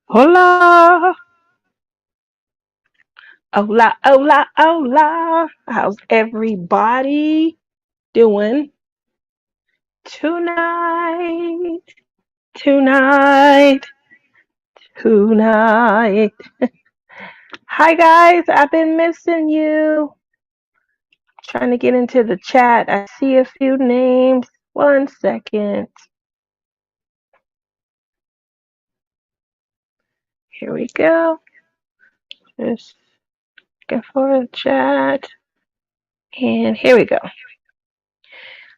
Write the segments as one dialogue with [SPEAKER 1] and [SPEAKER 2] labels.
[SPEAKER 1] Hola, hola, hola, hola. How's everybody doing tonight? Tonight, tonight. Hi guys, I've been missing you. Trying to get into the chat. I see a few names. 1 second. Here we go. Just looking for the chat. And here we go.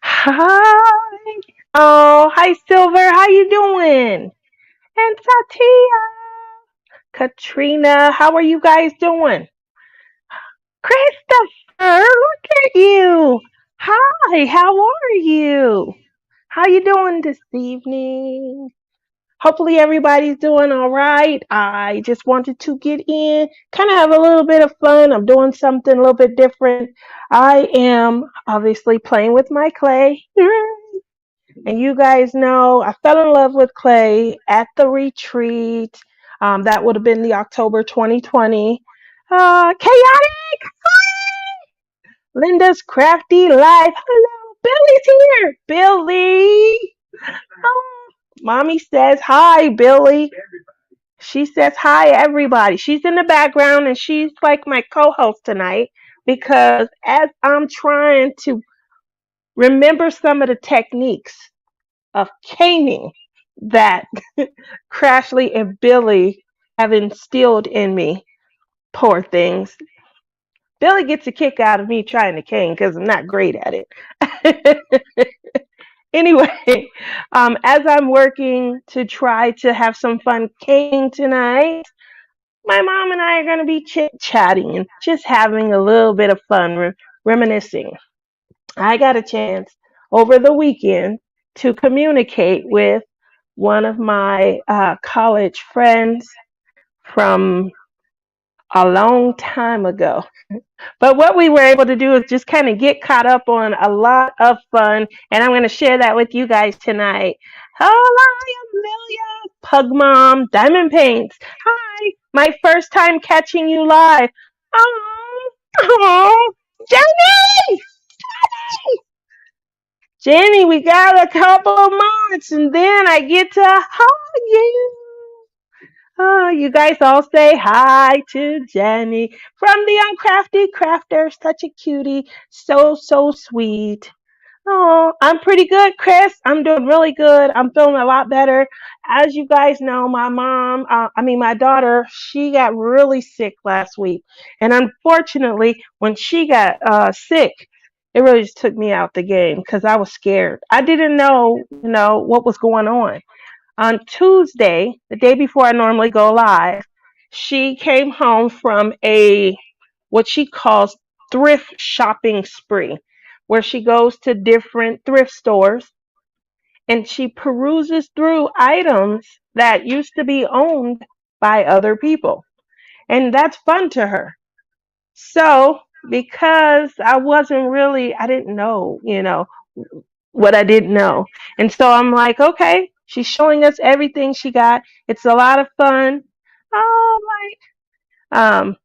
[SPEAKER 1] Hi. Oh, hi Silver. How you doing? And Satia. Katrina, how are you guys doing? Christopher, look at you. Hi, how are you? How you doing this evening? Hopefully everybody's doing all right. I just wanted to get in, kind of have a little bit of fun. I'm doing something a little bit different. I am obviously playing with my clay. And you guys know I fell in love with clay at the retreat. That would have been the October 2020. Chaotic! Linda's Crafty Life. Hello, Billy's here. Billy! Oh, Mommy says hi, Billy. She says hi, everybody. She's in the background and she's like my co host tonight because as I'm trying to remember some of the techniques of caning that Crashly and Billy have instilled in me. Poor things. Billy gets a kick out of me trying to cane because I'm not great at it. Anyway, as I'm working to try to have some fun caning tonight, my mom and I are going to be chit chatting and just having a little bit of fun, reminiscing. I got a chance over the weekend to communicate with one of my college friends from a long time ago. But what we were able to do is just kind of get caught up on a lot of fun, and I'm going to share that with you guys tonight. Hola, Amelia, Pug Mom, Diamond Paints. Hi, my first time catching you live. Oh, oh, Jenny! Jenny, we got a couple of months, and then I get to hug you. Oh, you guys all say hi to Jenny from the Uncrafty Crafters. Such a cutie. So, so sweet. Oh, I'm pretty good, Chris. I'm doing really good. I'm feeling a lot better. As you guys know, my daughter, she got really sick last week. And unfortunately, when she got sick, it really just took me out the game because I was scared. I didn't know, what was going on Tuesday, the day before I normally go live, she came home from a what she calls thrift shopping spree, where she goes to different thrift stores and she peruses through items that used to be owned by other people. And that's fun to her. So, because I didn't know, what I didn't know. And so I'm like, okay, she's showing us everything she got. It's a lot of fun. Oh, um,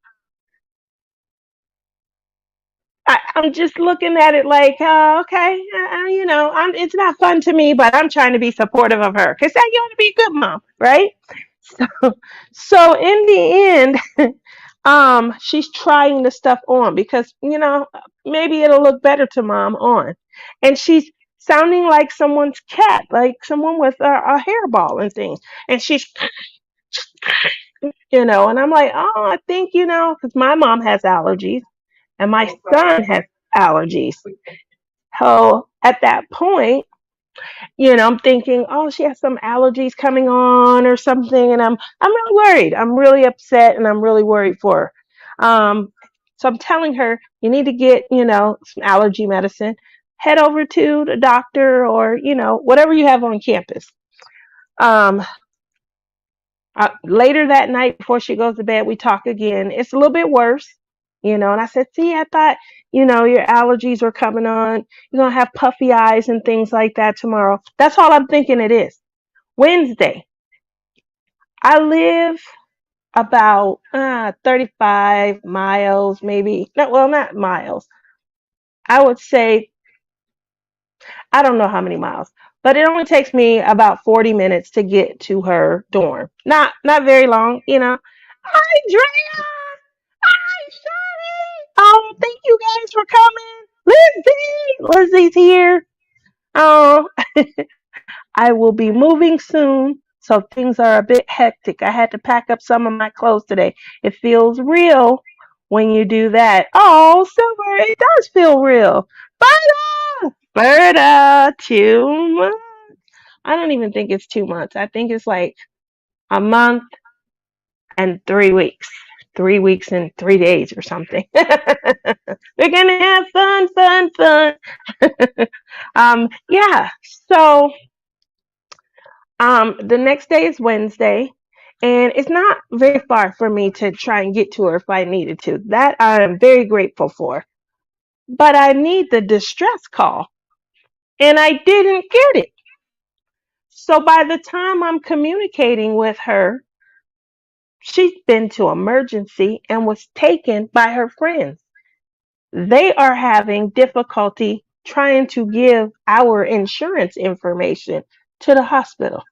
[SPEAKER 1] I'm just looking at it like, okay, it's not fun to me, but I'm trying to be supportive of her because you want to be a good mom, right? So, so in the end, she's trying the stuff on because maybe it'll look better to mom on, and she's sounding like someone's cat, like someone with a hairball and things, and she's and I'm like, oh, I think because my mom has allergies and my son has allergies. So at that point, I'm thinking, oh, she has some allergies coming on or something, and I'm really worried. I'm really upset, and I'm really worried for her. So I'm telling her, you need to get, some allergy medicine. Head over to the doctor or, whatever you have on campus. Um, Later that night before she goes to bed, we talk again. It's a little bit worse, and I said, see, I thought, your allergies were coming on. You're going to have puffy eyes and things like that tomorrow. That's all I'm thinking it is. Wednesday, I live about 35 miles, maybe. No, well, not miles. I would say, I don't know how many miles, but it only takes me about 40 minutes to get to her dorm. Not very long, you know. Hi, Drea. Hi, Shani. Oh, thank you guys for coming. Lizzie's here. Oh, I will be moving soon, so things are a bit hectic. I had to pack up some of my clothes today. It feels real when you do that. Oh, Silver, it does feel real. Berta! Berta, 2 months. I don't even think it's 2 months. I think it's like a month and 3 weeks. 3 weeks and 3 days or something. We're gonna have fun, fun, fun. Yeah. So the next day is Wednesday, and it's not very far for me to try and get to her if I needed to. That I am very grateful for. But I need the distress call, and I didn't get it. So by the time I'm communicating with her, she's been to emergency and was taken by her friends. They are having difficulty trying to give our insurance information to the hospital.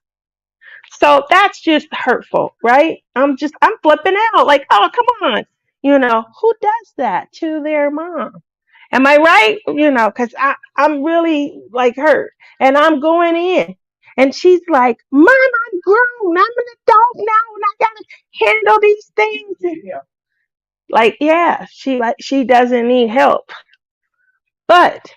[SPEAKER 1] So that's just hurtful, right? I'm flipping out like, oh, come on. Who does that to their mom? Am I right? Because I'm really like hurt and I'm going in. And she's like, Mom, I'm grown. I'm an adult now and I gotta handle these things. Like, yeah, she doesn't need help. But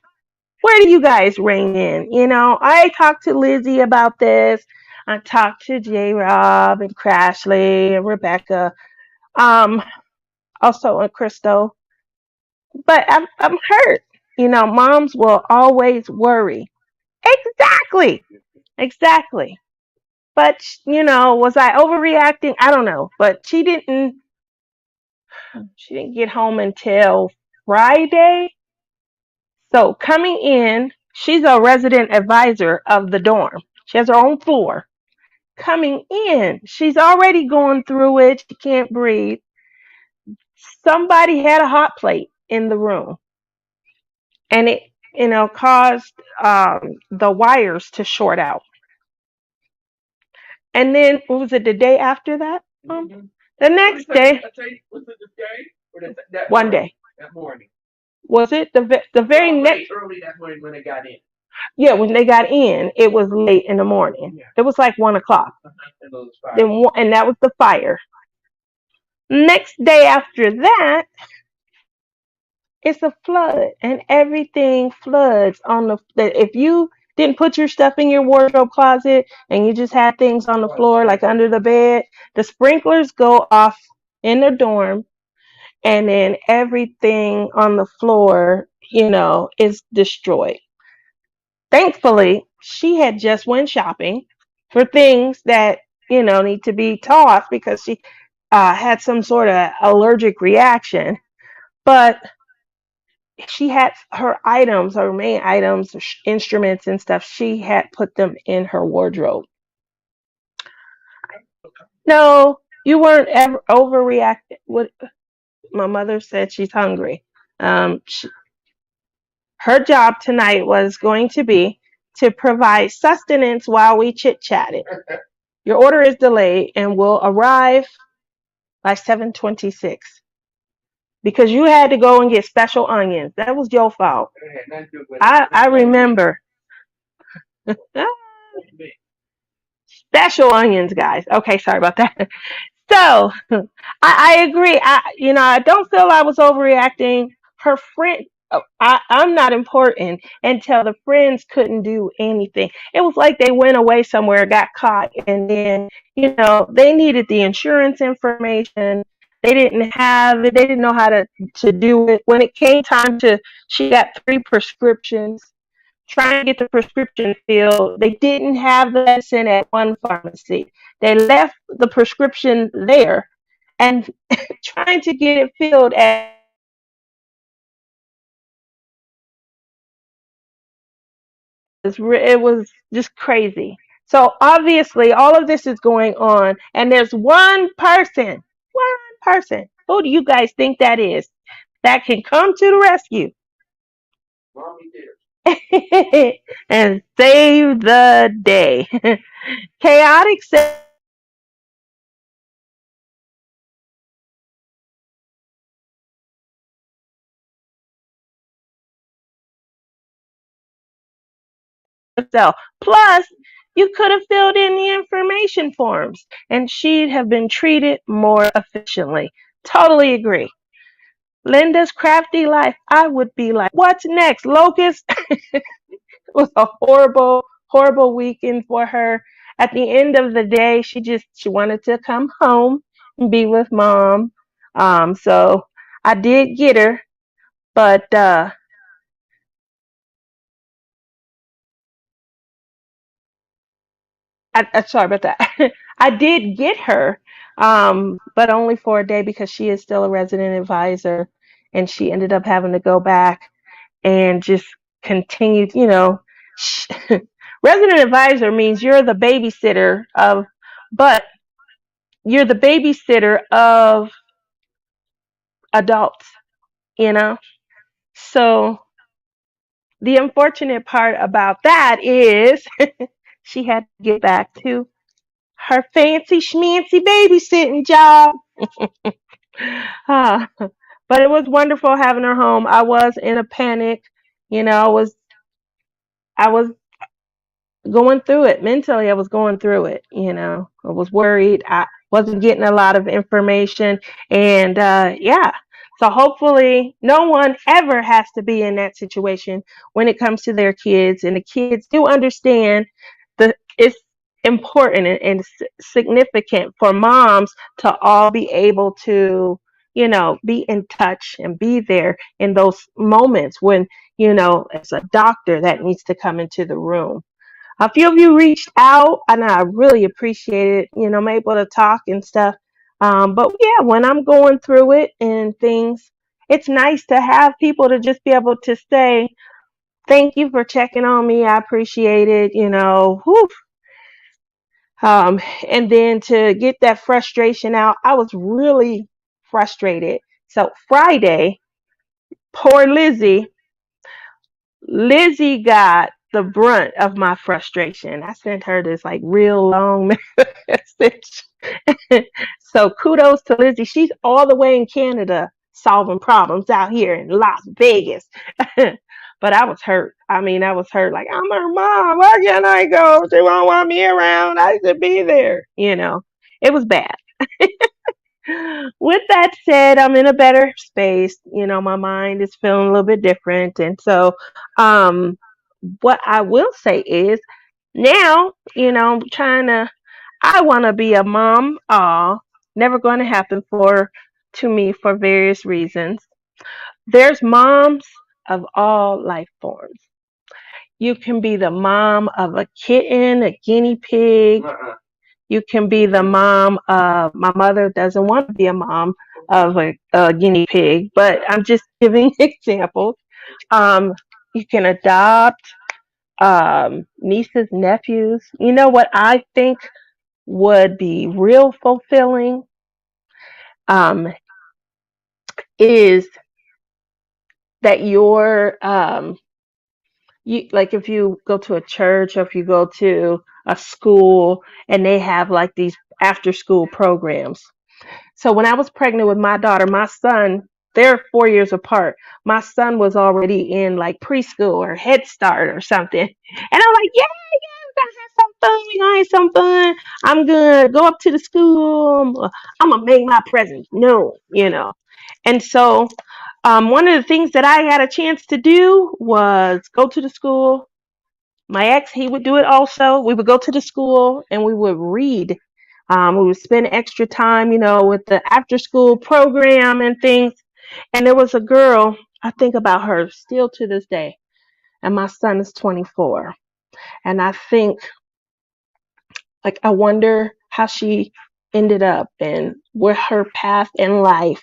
[SPEAKER 1] where do you guys rein in? I talked to Lizzie about this. I talked to J Rob and Crashly and Rebecca, um, also and Crystal. But I'm hurt. Moms will always worry. Exactly. Exactly. But was I overreacting? I don't know. But she didn't get home until Friday. So coming in, she's a resident advisor of the dorm. She has her own floor. Coming in, she's already going through it. She can't breathe. Somebody had a hot plate in the room, and it, caused the wires to short out. And then, what was it? The day after that? The next day. One day. That morning. Was it the very next? Early that morning when they got in. Yeah, when they got in, it was late in the morning. Yeah. It was like 1 o'clock. And that was the fire. Next day after that, it's a flood, and everything floods on the. If you didn't put your stuff in your wardrobe closet and you just had things on the floor, like under the bed, the sprinklers go off in the dorm, and then everything on the floor, is destroyed. Thankfully, she had just went shopping for things that need to be tossed because she had some sort of allergic reaction. But she had her main items, instruments and stuff. She had put them in her wardrobe. No, you weren't ever overreacting. What my mother said, she's hungry. Her job tonight was going to be to provide sustenance while we chit chatted. Your order is delayed and will arrive by 7:26 because you had to go and get special onions. That was your fault. I remember. Special onions, guys. Okay, sorry about that. So I agree. I don't feel I was overreacting. Her friend, I'm not important until the friends couldn't do anything. It was like they went away somewhere, got caught, and then they needed the insurance information. They didn't have it. They didn't know how to do it. When it came time to, she got 3 prescriptions. Trying to get the prescription filled. They didn't have the medicine at one pharmacy. They left the prescription there and trying to get it filled at it was just crazy. So obviously, all of this is going on, and there's one person. Who do you guys think that is? That can come to the rescue and save the day. Chaotic says herself. Plus, you could have filled in the information forms and she'd have been treated more efficiently. Totally agree. Linda's crafty life, I would be like, what's next, Locust? It was a horrible, horrible weekend for her. At the end of the day, she wanted to come home and be with mom. So I did get her, but sorry about that. I did get her, but only for a day because she is still a resident advisor, and she ended up having to go back and just continue. Resident advisor means but you're the babysitter of adults, you know. So the unfortunate part about that is she had to get back to her fancy schmancy babysitting job. Ah, but it was wonderful having her home. I was in a panic, I was going through it mentally. I was going through it. I was worried. I wasn't getting a lot of information, and yeah. So hopefully, no one ever has to be in that situation when it comes to their kids, and the kids do understand that it's important and significant for moms to all be able to, be in touch and be there in those moments when, it's a doctor that needs to come into the room. A few of you reached out, and I really appreciate it. I'm able to talk and stuff. But yeah, when I'm going through it and things, it's nice to have people to just be able to say, "Thank you for checking on me. I appreciate it." Whew. Um, and then to get that frustration out, I was really frustrated. So Friday, poor Lizzie got the brunt of my frustration. I sent her this like real long message. So kudos to Lizzie. She's all the way in Canada solving problems out here in Las Vegas. But I was hurt. I mean, I was hurt. Like, I'm her mom. Where can I go? She won't want me around. I should be there. It was bad. With that said, I'm in a better space. My mind is feeling a little bit different. And so, um, what I will say is now, I want to be a mom. Never going to happen to me for various reasons. There's moms of all life forms. You can be the mom of a kitten, a guinea pig. You can be the mom of, my mother doesn't want to be a mom of a guinea pig, but I'm just giving examples. Um, you can adopt nieces, nephews. You know what I think would be real fulfilling um, is that you like if you go to a church or if you go to a school and they have like these after school programs. So when I was pregnant with my daughter, my son, they're 4 years apart. My son was already in like preschool or Head Start or something. And I'm like, yeah, we're gonna have some fun. We're gonna have some fun. I'm gonna go up to the school. I'm gonna make my presence known. And so one of the things that I had a chance to do was go to the school. My ex, he would do it also. We would go to the school and we would read. We would spend extra time, with the after school program and things. And there was a girl, I think about her still to this day. And my son is 24. And I think, like, I wonder how she ended up and what her path in life,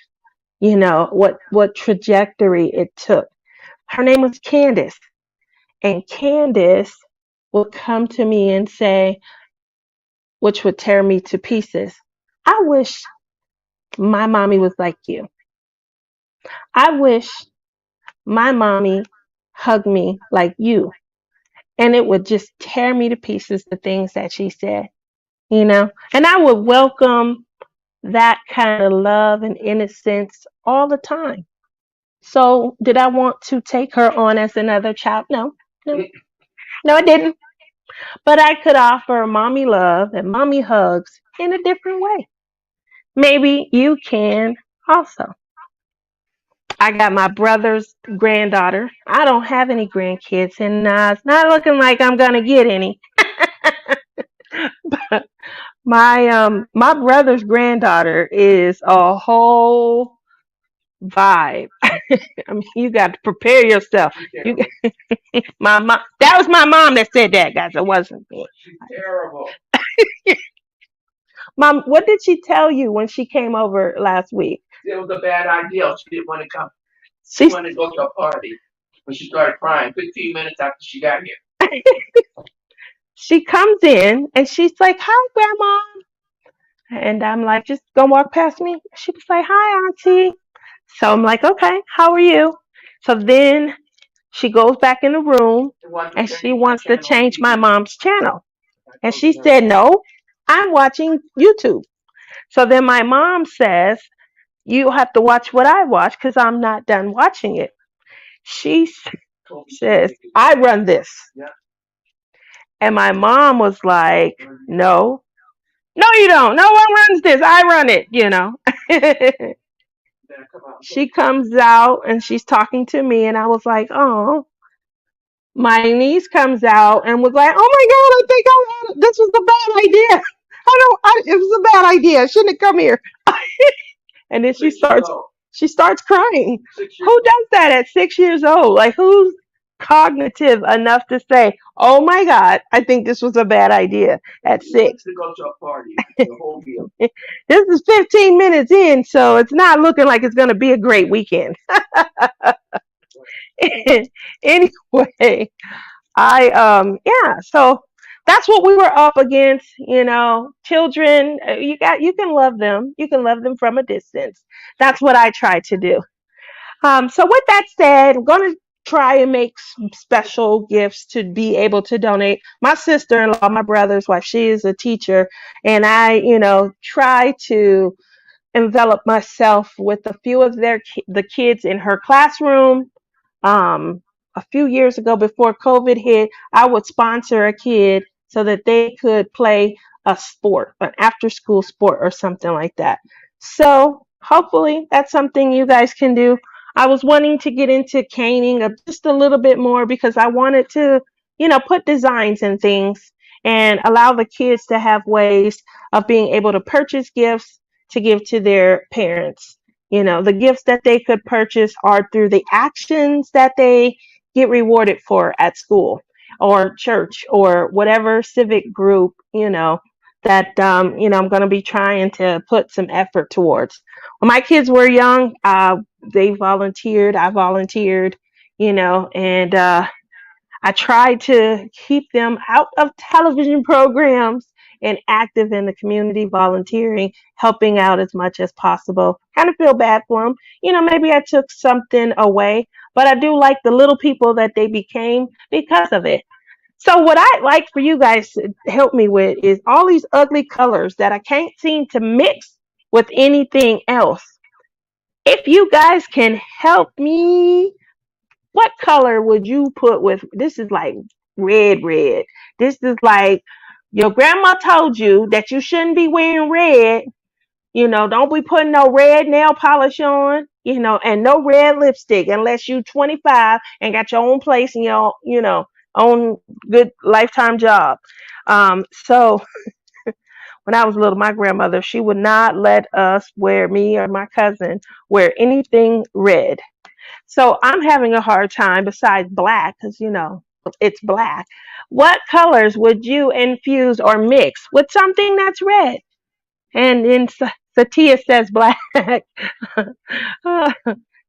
[SPEAKER 1] what trajectory it took. Her name was Candace. And Candace would come to me and say, which would tear me to pieces, I wish my mommy was like you. I wish my mommy hugged me like you. And it would just tear me to pieces, the things that she said, you know? And I would welcome that kind of love and innocence all the time. So, did I want to take her on as another child? No, no, no, I didn't. But I could offer mommy love and mommy hugs in a different way. Maybe you can also. I got my brother's granddaughter. I don't have any grandkids, and it's not looking like I'm gonna get any. But my brother's granddaughter is a whole vibe. I mean, you got to prepare yourself. You, my mom, that was my mom that said that, guys. It wasn't me. She's terrible. Mom, what did she tell you when she came over last week? It was a bad idea. She didn't want to come. She wanted to go to a party. When she started crying 15 minutes after she got here. She comes in and she's like, "Hi, Grandma." And I'm like, "Just gonna walk past me?" She was like, "Hi, Auntie." So I'm like, "Okay, how are you?" So then she goes back in the room and she wants to change my mom's channel. And she said, "No, I'm watching YouTube." So then my mom says, "You have to watch what I watch because I'm not done watching it." She says, "I run this." And my mom was like, "No, no, you don't. No one runs this. I run it. She comes out and she's talking to me, and I was like, "Oh." My niece comes out and was like, "Oh my God, I think this was a bad idea. It was a bad idea. I shouldn't have come here." And then she starts crying. Who does that at 6 years old? Like, who's cognitive enough to say, "Oh my God, I think this was a bad idea" at 6? To go to a party, the whole deal. This is 15 minutes in, so it's not looking like it's going to be a great weekend. Anyway, yeah, so that's what we were up against. Children, you can love them. You can love them from a distance. That's what I try to do. So with that said, I'm going to try and make some special gifts to be able to donate. My sister-in-law, my brother's wife, she is a teacher, and I try to envelop myself with a few of the kids in her classroom. A few years ago, before COVID hit, I would sponsor a kid so that they could play a sport, an after school sport or something like that. So hopefully that's something you guys can do. I was wanting to get into caning just a little bit more because I wanted to put designs and things and allow the kids to have ways of being able to purchase gifts to give to their parents. The gifts that they could purchase are through the actions that they get rewarded for at school or church or whatever civic group that I'm going to be trying to put some effort towards. When my kids were young, they volunteered, I volunteered, and I tried to keep them out of television programs and active in the community, volunteering, helping out as much as possible. Kind of feel bad for them. Maybe I took something away, but I do like the little people that they became because of it. So what I'd like for you guys to help me with is all these ugly colors that I can't seem to mix with anything else. If you guys can help me, what color would you put with this? Is like red, red. This is like your grandma told you that you shouldn't be wearing red. Don't be putting no red nail polish on, and no red lipstick unless you 25 and got your own place and your own good lifetime job. So when I was little, my grandmother, she would not let us wear, me or my cousin, wear anything red. So I'm having a hard time besides black because it's black. What colors would you infuse or mix with something that's red? And then Satia says black.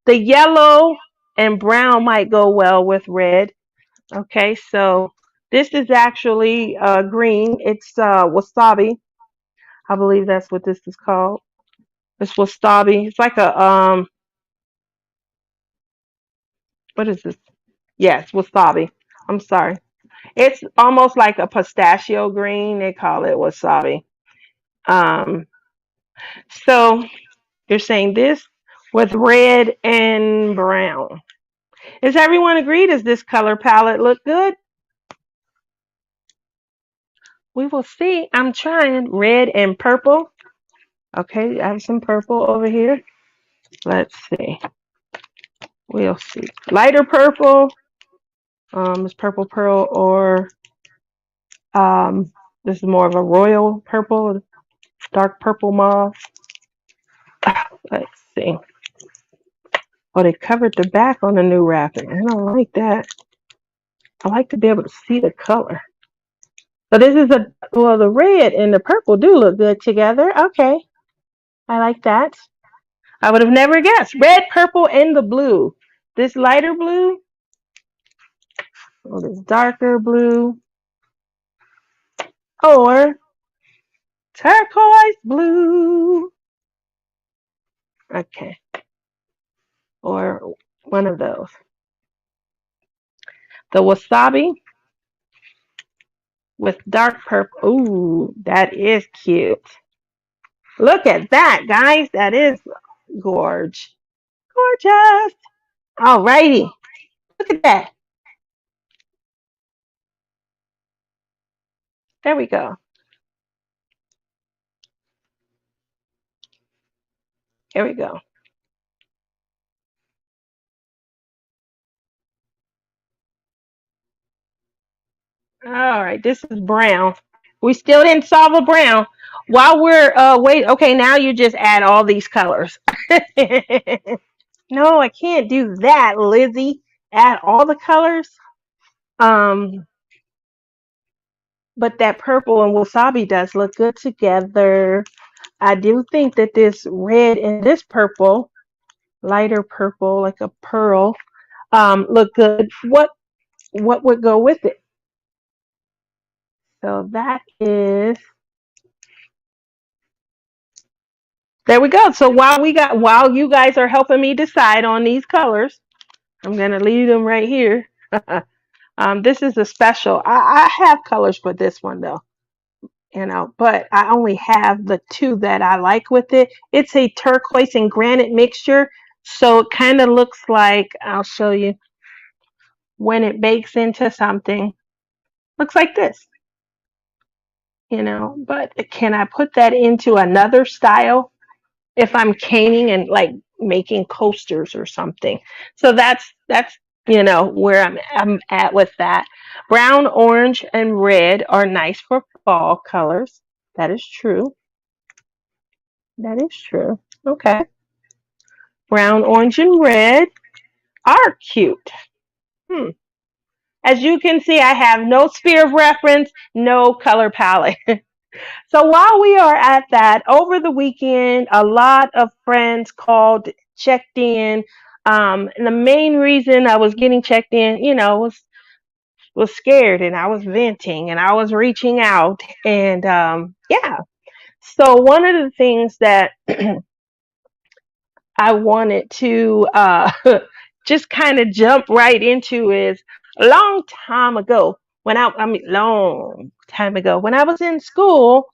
[SPEAKER 1] The yellow and brown might go well with red. Okay, so This is actually green. It's wasabi. I believe that's what this is called. It's wasabi. It's like a what is this? Yes, wasabi. I'm sorry. It's almost like a pistachio green. They call it wasabi. Um, so you're saying this with red and brown. Is everyone agreed? Does this color palette look good? We will see. I'm trying red and purple. Okay, I have some purple over here. Let's see. We'll see. Lighter purple. Is purple pearl or um, this is more of a royal purple, dark purple mauve. Let's see. Oh, they covered the back on the new wrapping. I don't like that. I like to be able to see the color. So this is well, the red and the purple do look good together. Okay, I like that. I would have never guessed. Red, purple, and the blue. This lighter blue, or this darker blue, or turquoise blue. Okay, or one of those. The wasabi with dark purple. Ooh, that is cute. Look at that, guys. That is gorge. Gorgeous. Alrighty. Look at that. There we go. Here we go. All right, this is brown. We still didn't solve a brown. While we're wait, okay, now you just add all these colors. No, I can't do that, Lizzie. Add all the colors. Um, but that purple and wasabi does look good together. I do think that this red and this purple, lighter purple, like a pearl, look good. What would go with it? So that is there we go. So while you guys are helping me decide on these colors, I'm gonna leave them right here. This is a special. I have colors for this one though, but I only have the two that I like with it. It's a turquoise and granite mixture, so it kind of looks like I'll show you when it bakes into something. Looks like this, But can I put that into another style? If I'm caning and like making coasters or something. So that's where I'm at with that. Brown, orange, and red are nice for fall colors. That is true. That is true. Okay. Brown, orange, and red are cute. Hmm. As you can see, I have no sphere of reference, no color palette. So while we are at that, over the weekend, a lot of friends called, checked in. And the main reason I was getting checked in, was scared and I was venting and I was reaching out. And yeah. So one of the things that I wanted to just kind of jump right into is a long time ago long time ago when I was in school.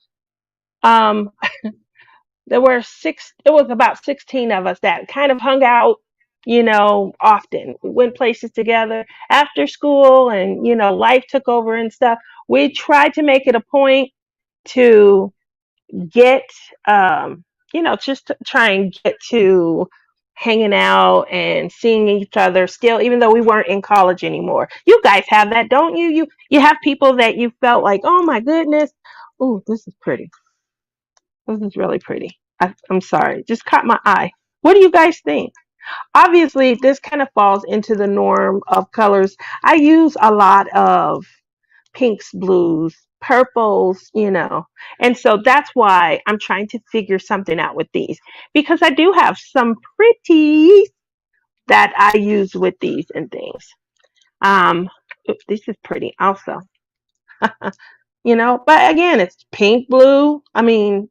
[SPEAKER 1] Um, there was about 16 of us that kind of hung out, often. We went places together after school and, life took over and stuff. We tried to make it a point to get, just to try and get to hanging out and seeing each other still, even though we weren't in college anymore. You guys have that, don't you? You have people that you felt like, oh my goodness, oh, this is pretty. This is really pretty. I'm sorry, just caught my eye. What do you guys think? Obviously, this kind of falls into the norm of colors. I use a lot of pinks, blues, purples, and so that's why I'm trying to figure something out with these because I do have some pretties that I use with these and things. This is pretty also. But again, it's pink, blue. I mean,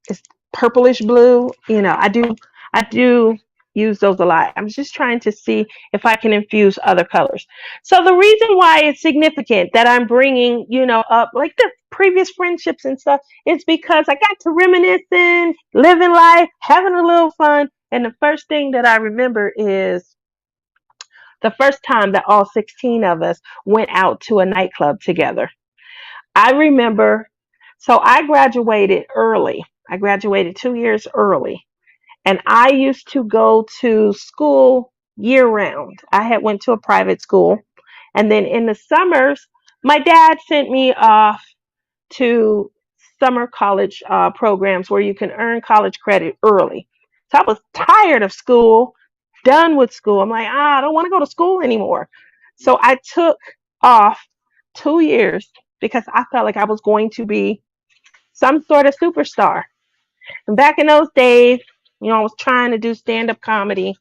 [SPEAKER 1] it's purplish blue. I do use those a lot. I'm just trying to see if I can infuse other colors. So the reason why it's significant that I'm bringing, up like the previous friendships and stuff is because I got to reminiscing, living life, having a little fun. And the first thing that I remember is the first time that all 16 of us went out to a nightclub together. I remember, so I graduated early. I graduated 2 years early, and I used to go to school year round. I had went to a private school, and then in the summers, my dad sent me off to summer college programs where you can earn college credit early. So I was tired of school, done with school. I'm like, I don't want to go to school anymore. So I took off 2 years because I felt like I was going to be some sort of superstar. And back in those days, I was trying to do stand up comedy.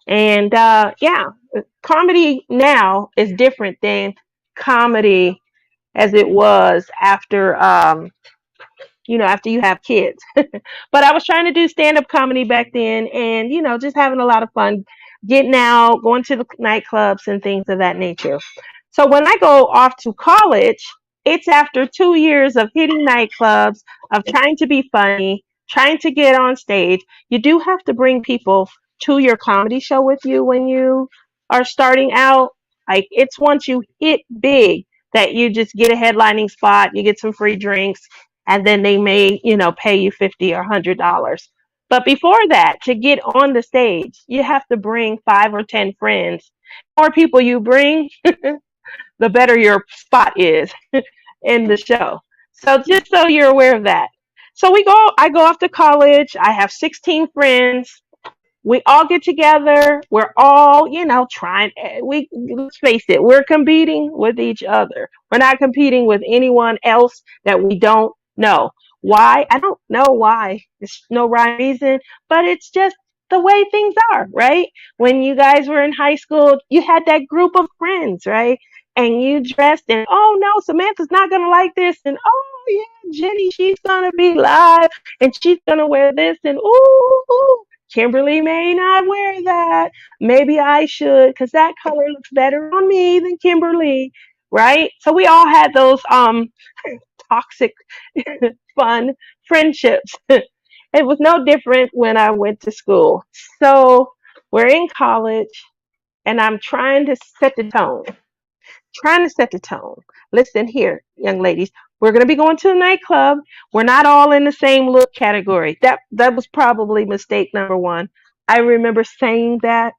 [SPEAKER 1] And yeah, comedy now is different than comedy as it was after you have kids. But I was trying to do stand up comedy back then and, just having a lot of fun getting out, going to the nightclubs and things of that nature. So when I go off to college, it's after 2 years of hitting nightclubs, of trying to be funny, trying to get on stage. You do have to bring people to your comedy show with you when you are starting out. Like it's once you hit big that you just get a headlining spot, you get some free drinks, and then they may, pay you $50 or $100. But before that, to get on the stage, you have to bring 5 or 10 friends. The more people you bring, the better your spot is in the show. So just so you're aware of that. So I go off to college. I have 16 friends. We all get together. We're all, trying. Let's face it, we're competing with each other. We're not competing with anyone else that we don't know. Why? I don't know why. There's no rhyme reason, but it's just the way things are, right? When you guys were in high school, you had that group of friends, right? And you dressed and, oh no, Samantha's not gonna like this, and oh yeah, Jenny, she's gonna be live and she's gonna wear this, and ooh, Kimberly may not wear that. Maybe I should, because that color looks better on me than Kimberly, right? So we all had those toxic, fun friendships. It was no different when I went to school. So we're in college, and I'm trying to set the tone. Trying to set the tone. Listen here, young ladies. We're going to be going to a nightclub. We're not all in the same look category. That was probably mistake number one. I remember saying that.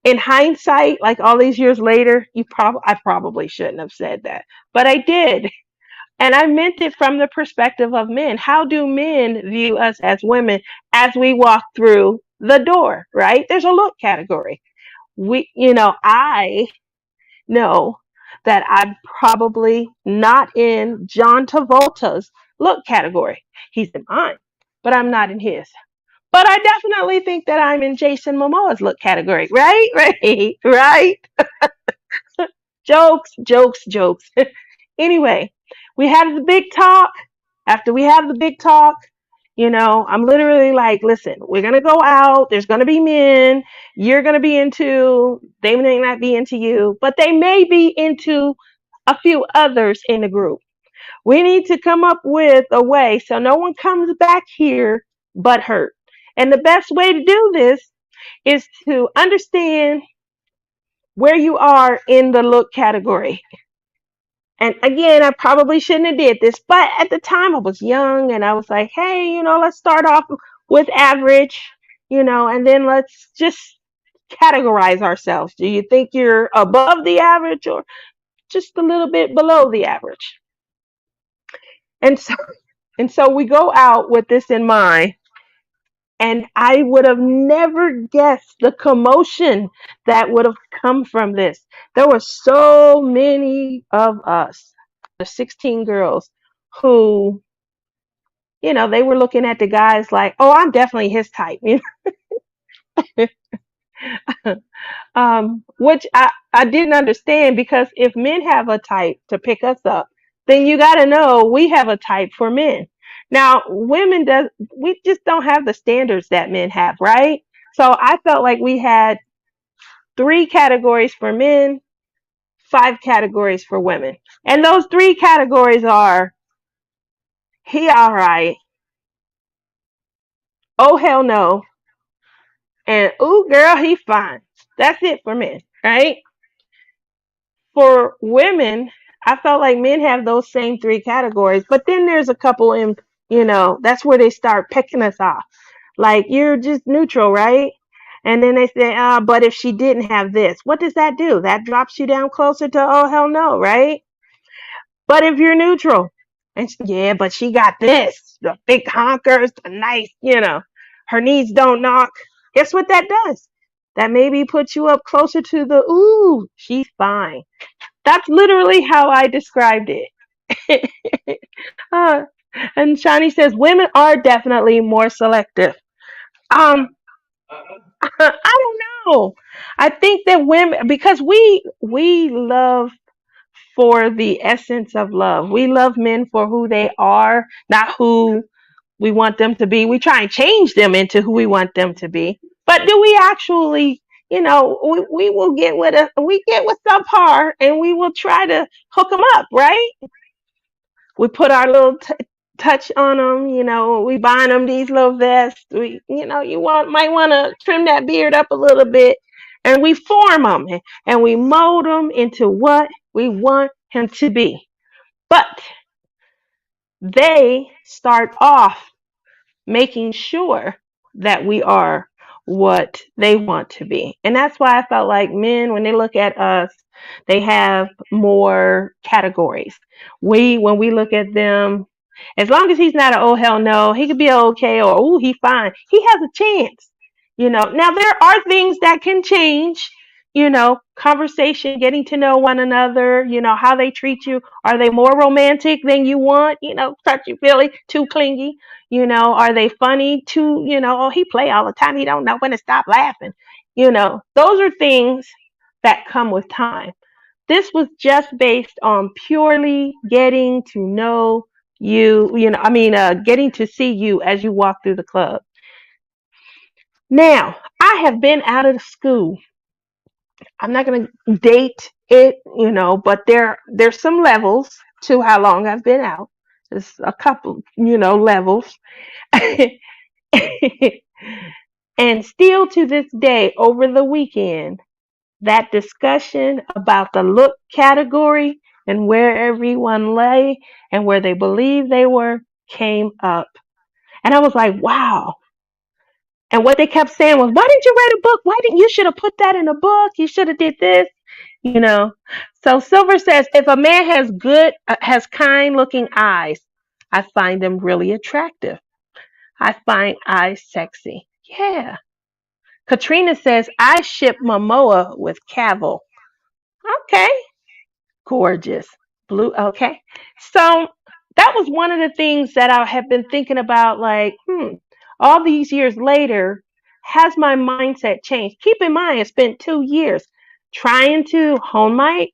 [SPEAKER 1] In hindsight, like all these years later, I probably shouldn't have said that, but I did. And I meant it from the perspective of men. How do men view us as women as we walk through the door, right? There's a look category. I know that I'm probably not in John Travolta's look category. He's in mine, but I'm not in his. But I definitely think that I'm in Jason Momoa's look category, right? Right, right. Jokes, jokes, jokes. Anyway, we have the big talk. After we have the big talk, I'm literally like, listen, we're going to go out. There's going to be men. You're going to be into, they may not be into you, but they may be into a few others in the group. We need to come up with a way so no one comes back here but hurt. And the best way to do this is to understand where you are in the look category. And again, I probably shouldn't have did this, but at the time I was young and I was like, hey, let's start off with average, and then let's just categorize ourselves. Do you think you're above the average or just a little bit below the average? And so we go out with this in mind. And I would have never guessed the commotion that would have come from this. There were so many of us, the 16 girls, who, they were looking at the guys like, oh, I'm definitely his type. Which I didn't understand, because if men have a type to pick us up, then you got to know we have a type for men. Now, we just don't have the standards that men have, right? So I felt like we had three categories for men, five categories for women. And those three categories are: he all right, oh hell no, and ooh girl, he fine. That's it for men, right? For women, I felt like men have those same three categories, but then there's a couple in, that's where they start picking us off. Like, you're just neutral, right? And then they say, but if she didn't have this, what does that do? That drops you down closer to, oh, hell no, right? But if you're neutral, and yeah, but she got this, the big honkers, the nice, her needs don't knock. Guess what that does? That maybe puts you up closer to the, ooh, she's fine. That's literally how I described it. uh, and Shani says women are definitely more selective. Um, I don't know. I think that women, because we love for the essence of love. We love men for who they are, not who we want them to be. We try and change them into who we want them to be. But do we actually, we will we get with subpar, and we will try to hook them up, right? We put our little touch on them, we bind them these little vests. Might want to trim that beard up a little bit, and we form them, and we mold them into what we want him to be. But they start off making sure that we are what they want to be. And that's why I felt like men, when they look at us, they have more categories. When we look at them, as long as he's not an oh hell no, he could be okay, or oh he fine, he has a chance. Now there are things that can change. Conversation, getting to know one another. How they treat you. Are they more romantic than you want? Touchy feely, too clingy. Are they funny? Too, oh, he play all the time. He don't know when to stop laughing. Those are things that come with time. This was just based on purely getting to know you, getting to see you as you walk through the club. Now, I have been out of school. I'm not going to date it, but there's some levels to how long I've been out. There's a couple, levels. And still to this day, over the weekend, that discussion about the look category and where everyone lay and where they believed they were came up. And I was like, wow. And what they kept saying was, why didn't you write a book? Why didn't you should have put that in a book? You should have did this, you know. So Silver says, if a man has kind looking eyes, I find them really attractive. I find eyes sexy. Yeah. Katrina says, I ship Momoa with Cavill. Okay. Gorgeous. Blue. Okay. So that was one of the things that I have been thinking about, like, all these years later, has my mindset changed? Keep in mind, it's been 2 years trying to hone my,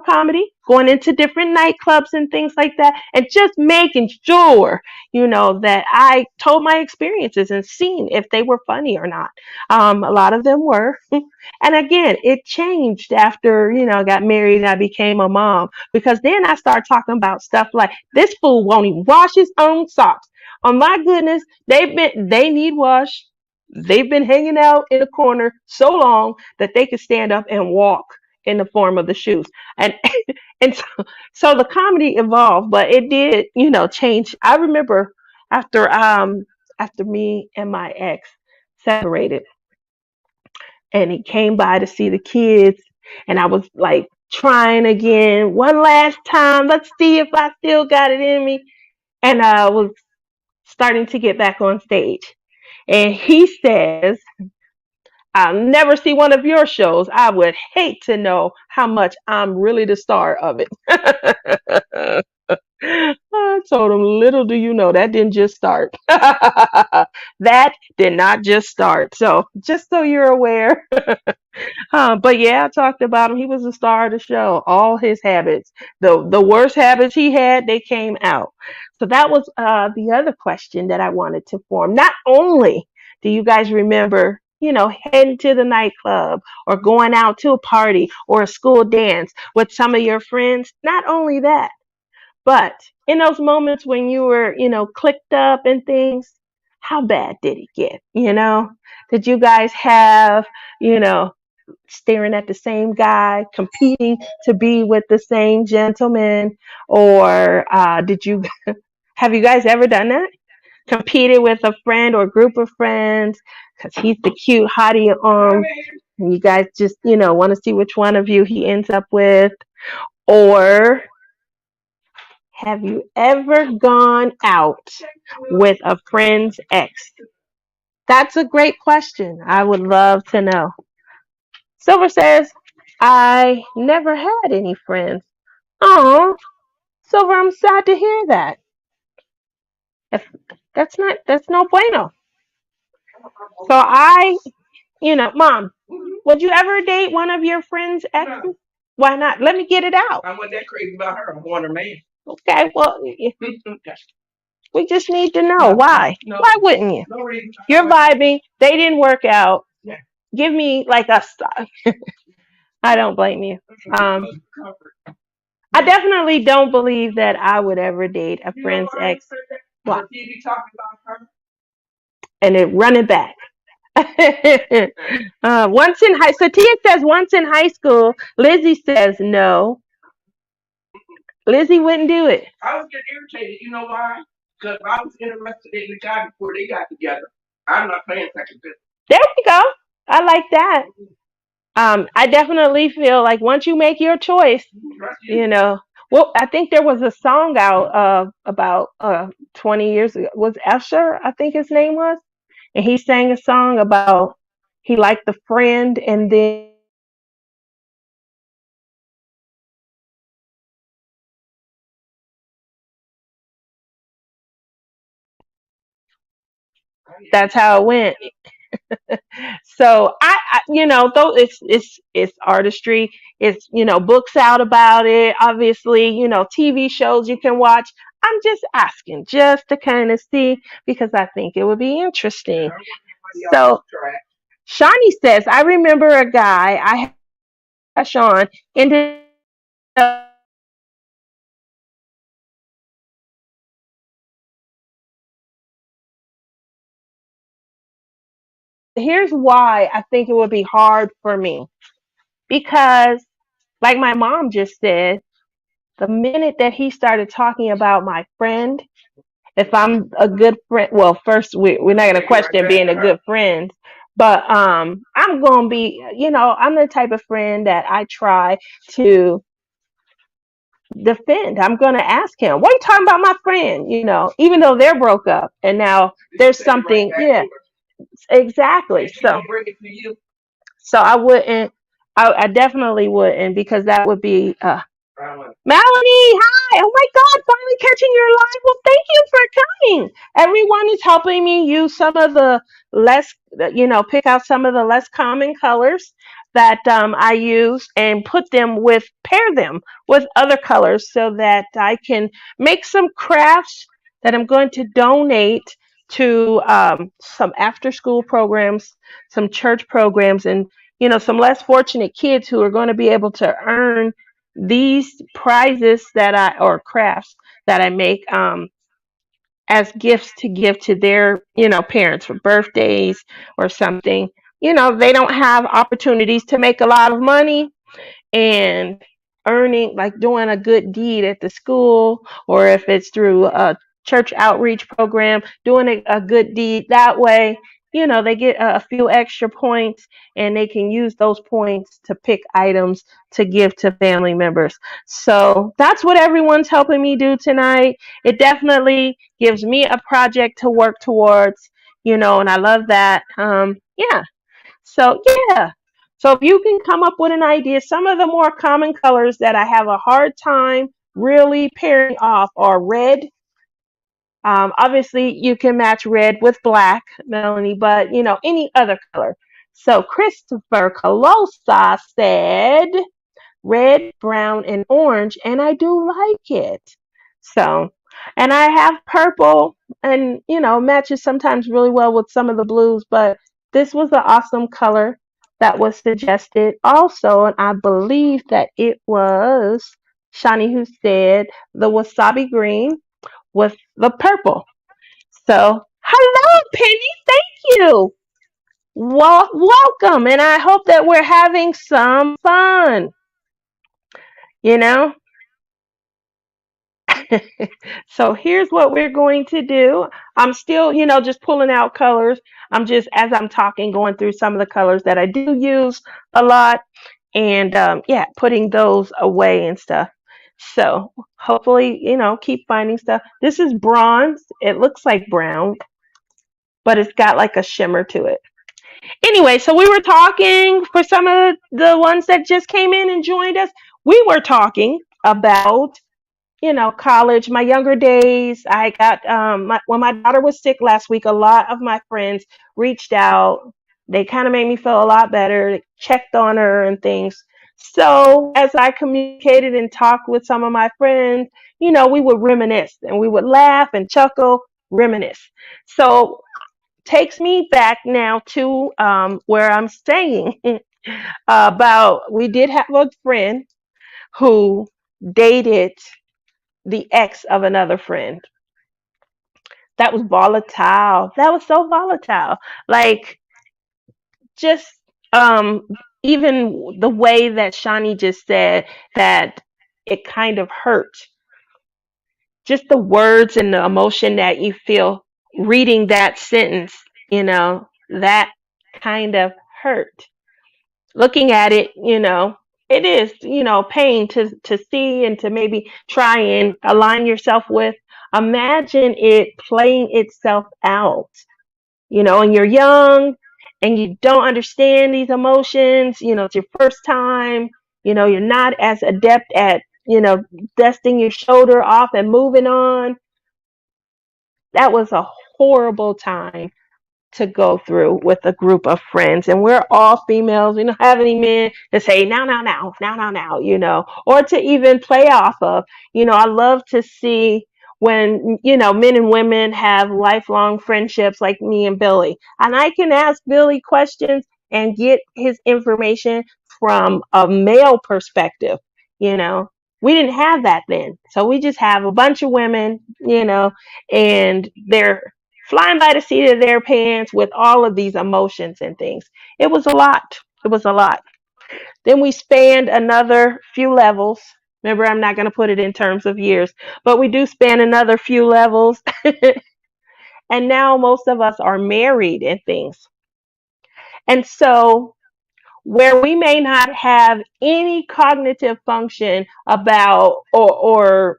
[SPEAKER 1] comedy, going into different nightclubs and things like that, and just making sure, that I told my experiences and seen if they were funny or not. A lot of them were. And again, it changed after, I got married and I became a mom, because then I started talking about stuff like, this fool won't even wash his own socks. Oh my goodness, they need wash. They've been hanging out in a corner so long that they could stand up and walk in the form of the shoes. And and so the comedy evolved, but it did, change. I remember after me and my ex separated, and he came by to see the kids, and I was like trying again, one last time, let's see if I still got it in me. And I was starting to get back on stage, and he says, I'll never see one of your shows. I would hate to know how much I'm really the star of it. Oh, told him, little do you know, that didn't just start. That did not just start. So just so you're aware. But yeah, I talked about him. He was the star of the show. All his habits, the worst habits he had, they came out. So that was the other question that I wanted to form. Not only do you guys remember, heading to the nightclub or going out to a party or a school dance with some of your friends, not only that, but in those moments when you were, clicked up and things, how bad did it get? Did you guys have, you know, staring at the same guy, competing to be with the same gentleman, or did you have you guys ever done that? Competed with a friend or group of friends because he's the cute hottie, and you guys just want to see which one of you he ends up with, or have you ever gone out with a friend's ex? That's a great question. I would love to know. Silver says, I never had any friends. Oh, Silver, I'm sad to hear that. If that's no bueno. So Mom, would you ever date one of your friends' exes? Why not? Let me get it out. I'm not that crazy about her. I want her man. Okay, well, we just need to know why. No. Why wouldn't you? No reason. You're vibing. They didn't work out. Yeah. Give me like a. I don't blame you. I definitely don't believe that I would ever date a friend's ex. What? And it run it back. Once in high, so Tia says once in high school. Lizzie says no. Lizzie wouldn't do it. I was getting irritated. You know why? Because I was interested in the guy before they got together. I'm not playing second fiddle. There we go. I like that. I definitely feel like once you make your choice, Well, I think there was a song out about 20 years ago. Was Usher, I think his name was, and he sang a song about he liked the friend, and then that's how it went. So though it's artistry, it's books out about it. Obviously, TV shows you can watch. I'm just asking, just to kind of see because I think it would be interesting. So, Shawnee says, I remember a guy I had Sean ended up. Here's why I think it would be hard for me because, like my mom just said, the minute that he started talking about my friend, if I'm a good friend, well, first we're not gonna question being a good friend, but I'm gonna be, I'm the type of friend that I try to defend. I'm gonna ask him, "What are you talking about, my friend?" Even though they're broke up, and now there's something, yeah, exactly. So I wouldn't. I definitely wouldn't because that would be Melanie, hi! Oh my God, finally catching your live. Well, thank you for coming. Everyone is helping me use some of the less, pick out some of the less common colors that I use and pair them with other colors so that I can make some crafts that I'm going to donate to some after school programs, some church programs, and some less fortunate kids who are going to be able to earn these prizes or crafts that I make as gifts to give to their parents for birthdays or something. They don't have opportunities to make a lot of money, and earning, like doing a good deed at the school, or if it's through a church outreach program, doing a good deed that way, they get a few extra points, and they can use those points to pick items to give to family members. So that's what everyone's helping me do tonight. It definitely gives me a project to work towards, and I love that. Yeah. So yeah. So if you can come up with an idea, some of the more common colors that I have a hard time really pairing off are red. Obviously, you can match red with black, Melanie, but any other color. So Christopher Colosa said red, brown, and orange, and I do like it. So, and I have purple, and matches sometimes really well with some of the blues, but this was an awesome color that was suggested also, and I believe that it was Shani who said the wasabi green with the purple. So, hello, Penny. Thank you. Well, welcome, and I hope that we're having some fun. You know, so here's what we're going to do. I'm still, just pulling out colors. I'm just, as I'm talking, going through some of the colors that I do use a lot and, yeah, putting those away and stuff. So hopefully, keep finding stuff. This is bronze. It looks like brown, but it's got like a shimmer to it. Anyway, so we were talking for some of the ones that just came in and joined us. We were talking about college, my younger days. I got when my daughter was sick last week, a lot of my friends reached out. They kind of made me feel a lot better, checked on her and things. So as I communicated and talked with some of my friends, we would reminisce and we would laugh and chuckle, reminisce. So takes me back now to where I'm staying. About we did have a friend who dated the ex of another friend. That was volatile. That was so volatile. Like just um even the way that Shani just said that it kind of hurt. Just the words and the emotion that you feel reading that sentence, that kind of hurt. Looking at it, it is, pain to see and to maybe try and align yourself with. Imagine it playing itself out, and you're young and you don't understand these emotions, it's your first time, you're not as adept at, dusting your shoulder off and moving on. That was a horrible time to go through with a group of friends, and we're all females. We don't have any men to say now, or to even play off of. I love to see when men and women have lifelong friendships like me and Billy, and I can ask Billy questions and get his information from a male perspective. you know we didn't have that then, so we just have a bunch of women, and they're flying by the seat of their pants with all of these emotions and things. It was a lot. It was a lot. Then we spanned another few levels. Remember, I'm not going to put it in terms of years, but we do span another few levels. And now most of us are married and things. And so, where we may not have any cognitive function about, or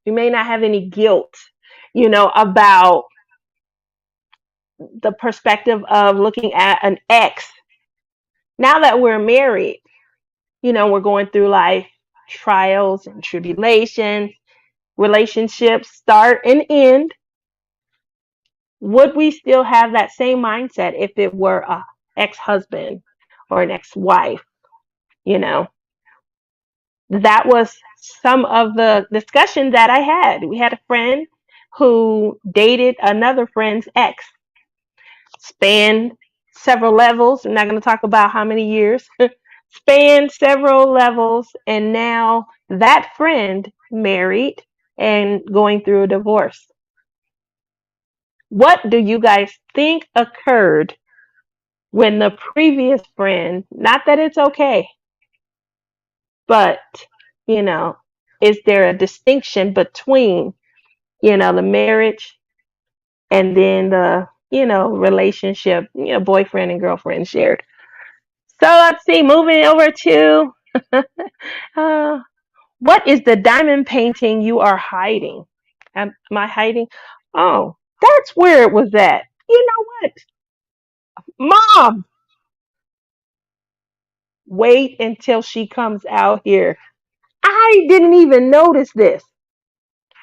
[SPEAKER 1] we may not have any guilt, about the perspective of looking at an ex. Now that we're married, we're going through life trials and tribulations, relationships start and end. Would we still have that same mindset if it were a ex-husband or an ex-wife? You know, that was some of the discussion that I had. We had a friend who dated another friend's ex, spanned several levels. I'm not going to talk about how many years. Spanned several levels, and now that friend married and going through a divorce. What do you guys think occurred when the previous friend, not that it's okay, but, you know, is there a distinction between, the marriage and then the, relationship, boyfriend and girlfriend shared? So let's see, moving over to uh, what is the diamond painting you are hiding? Am I hiding? Oh, that's where it was at. You know what? Mom, wait until she comes out here. I didn't even notice this.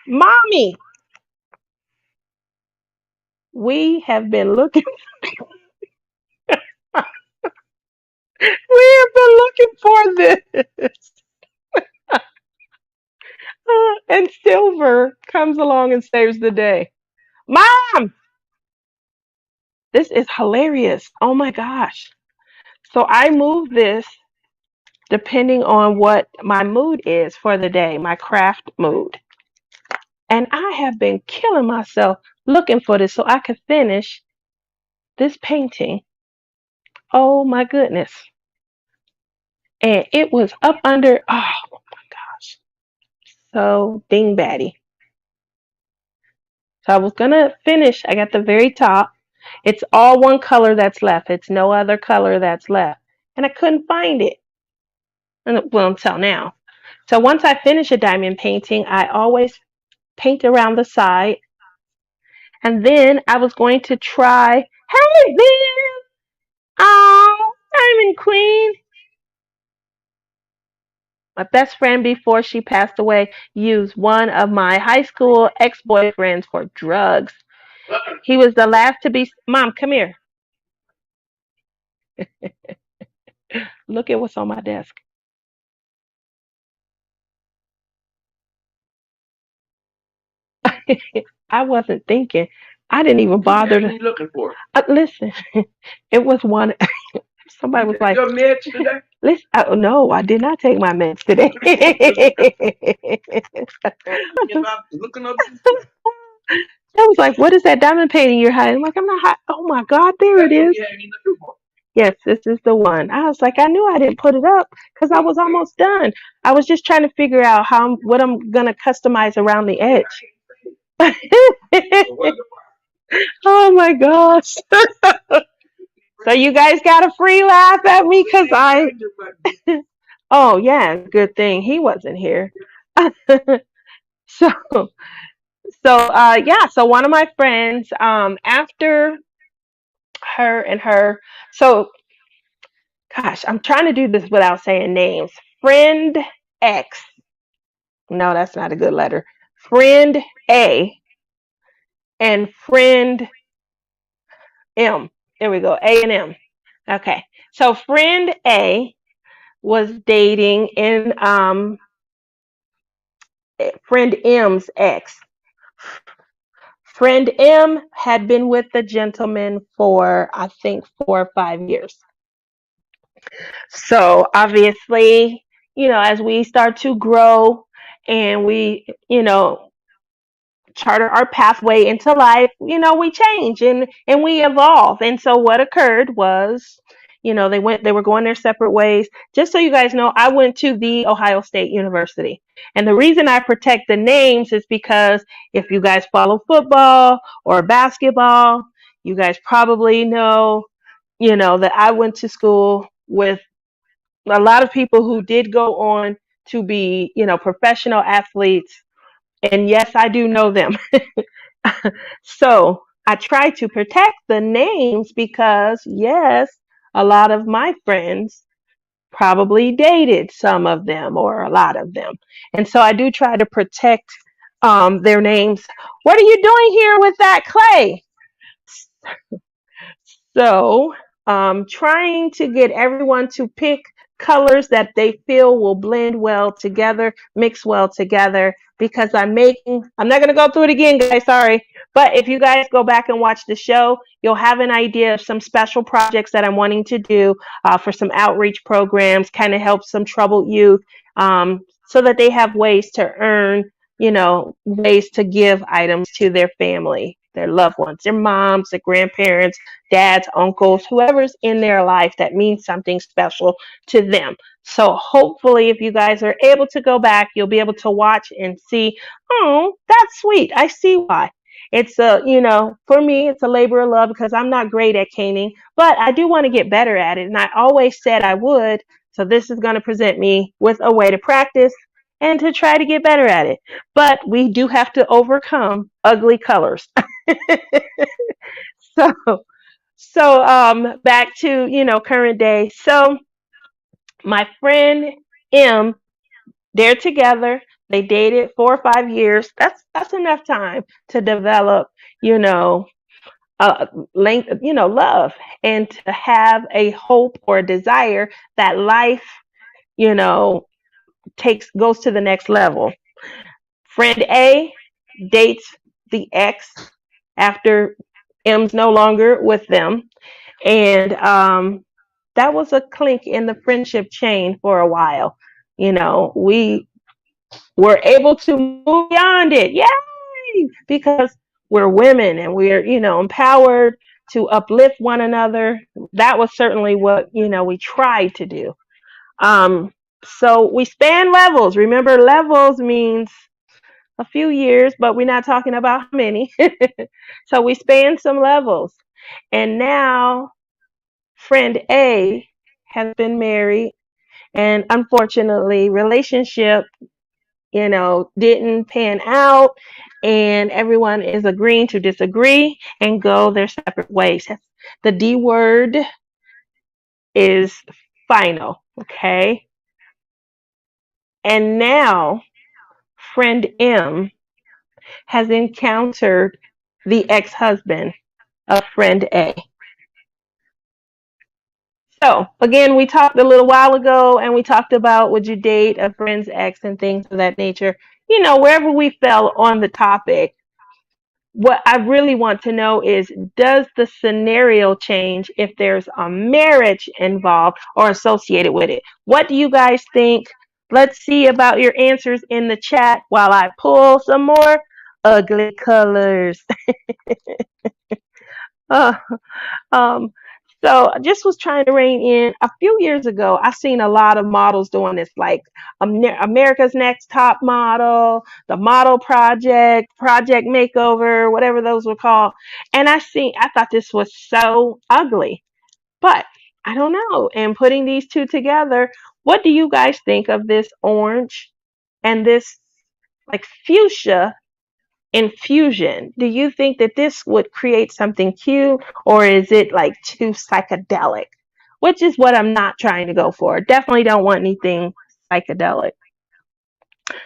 [SPEAKER 1] Mommy, We have been looking. We have been looking for this. And Silver comes along and saves the day. Mom, this is hilarious. Oh my gosh. So I move this depending on what my mood is for the day, my craft mood. And I have been killing myself looking for this so I could finish this painting. Oh my goodness. And it was up under, oh my gosh, so dingbatty. So I was gonna finish, I got the very top. It's all one color that's left. It's no other color that's left. And I couldn't find it. Well, until now. So once I finish a diamond painting, I always paint around the side. And then I was going to try, hey, Bill! Oh, Diamond Queen. My best friend before she passed away used one of my high school ex-boyfriends for drugs. He was the last to be. Mom, come here. Look at what's on my desk. I wasn't thinking. I didn't even bother to. What are you looking for? Listen, it was one. Somebody was like, "Your meds today?" Listen, no, I did not take my meds today. Looking up. I was like, "What is that diamond painting you're hiding?" I'm like, "I'm not hiding." Oh my God, there it is. Yes, this is the one. I was like, I knew I didn't put it up because I was almost done. I was just trying to figure out what I'm gonna customize around the edge. Oh my gosh. So you guys got a free laugh at me because I. Oh yeah, good thing he wasn't here. So yeah. So one of my friends, after her and her. So gosh, I'm trying to do this without saying names. Friend X. No, that's not a good letter. Friend A and friend M. There we go. A and M. Okay. So friend A was dating in friend M's ex. Friend M had been with the gentleman for I think 4 or 5 years. So obviously, as we start to grow and we, charter our pathway into life, we change and we evolve. And so what occurred was, they were going their separate ways. Just so you guys know, I went to the Ohio State University. And the reason I protect the names is because if you guys follow football or basketball, you guys probably know, that I went to school with a lot of people who did go on to be, professional athletes. And yes, I do know them. So I try to protect the names because, yes, a lot of my friends probably dated some of them or a lot of them. And so I do try to protect their names. What are you doing here with that clay? So, trying to get everyone to pick colors that they feel will blend well together, mix well together, because I'm not going to go through it again, guys, sorry. But if you guys go back and watch the show, you'll have an idea of some special projects that I'm wanting to do for some outreach programs, kind of help some troubled youth so that they have ways to earn, ways to give items to their family, their loved ones, their moms, their grandparents, dads, uncles, whoever's in their life that means something special to them. So hopefully if you guys are able to go back, you'll be able to watch and see, oh, that's sweet. I see why. It's for me, it's a labor of love because I'm not great at caning, but I do want to get better at it. And I always said I would. So this is going to present me with a way to practice and to try to get better at it. But we do have to overcome ugly colors. So back to, current day. So my friend M, they're together. They dated 4 or 5 years. That's enough time to develop, you know, uh, length, love, and to have a hope or a desire that life, you know, goes to the next level. Friend A dates the ex after M's no longer with them, and that was a clink in the friendship chain for a while. We were able to move beyond it. Yay! Because we're women and we're, empowered to uplift one another. That was certainly what, we tried to do. So we span levels. Remember, levels means a few years, but we're not talking about how many. So we span some levels. And now friend A has been married, and unfortunately relationship, didn't pan out, and everyone is agreeing to disagree and go their separate ways. The D word is final, okay? And now friend M has encountered the ex-husband of friend A. So again, we talked a little while ago and we talked about would you date a friend's ex and things of that nature. Wherever we fell on the topic, what I really want to know is, does the scenario change if there's a marriage involved or associated with it? What do you guys think? Let's see about your answers in the chat while I pull some more ugly colors. Uh, Um, so I just was trying to rein in. A few years ago, I seen a lot of models doing this, like America's Next Top Model, the Model Project, Project Makeover, whatever those were called. And I thought this was so ugly, but I don't know. And putting these two together, what do you guys think of this orange and this like fuchsia infusion? Do you think that this would create something cute, or is it like too psychedelic? Which is what I'm not trying to go for. Definitely don't want anything psychedelic.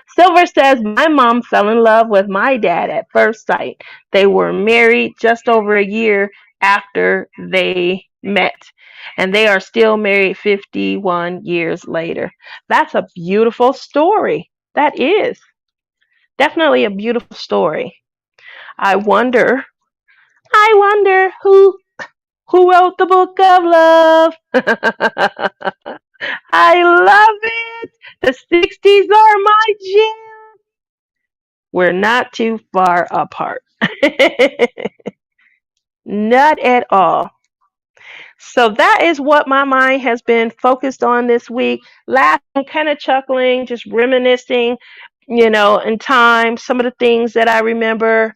[SPEAKER 1] Silver says, my mom fell in love with my dad at first sight. They were married just over a year after they met, and they are still married 51 years later. That's a beautiful story. That is definitely a beautiful story. I wonder I wonder who wrote the book of love. I love it. The 60s are my jam. We're not too far apart. Not at all. So that is what my mind has been focused on this week. Laughing, kind of chuckling, just reminiscing, in time, some of the things that I remember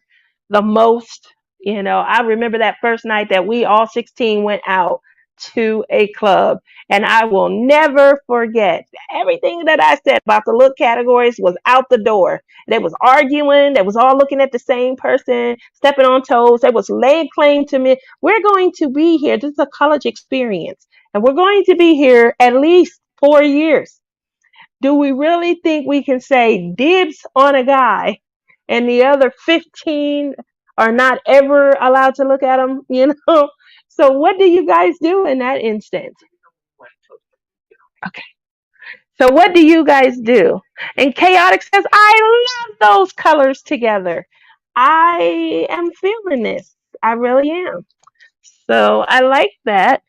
[SPEAKER 1] the most. I remember that first night that we all 16 went out to a club, and I will never forget everything that I said about the look categories was out the door. They was arguing, they was all looking at the same person, stepping on toes, they was laying claim to me. We're going to be here. This is a college experience, and we're going to be here at least 4 years. Do we really think we can say dibs on a guy and the other 15 are not ever allowed to look at him? So what do you guys do in that instance? Okay. So what do you guys do? And Chaotic says, I love those colors together. I am feeling this. I really am. So I like that.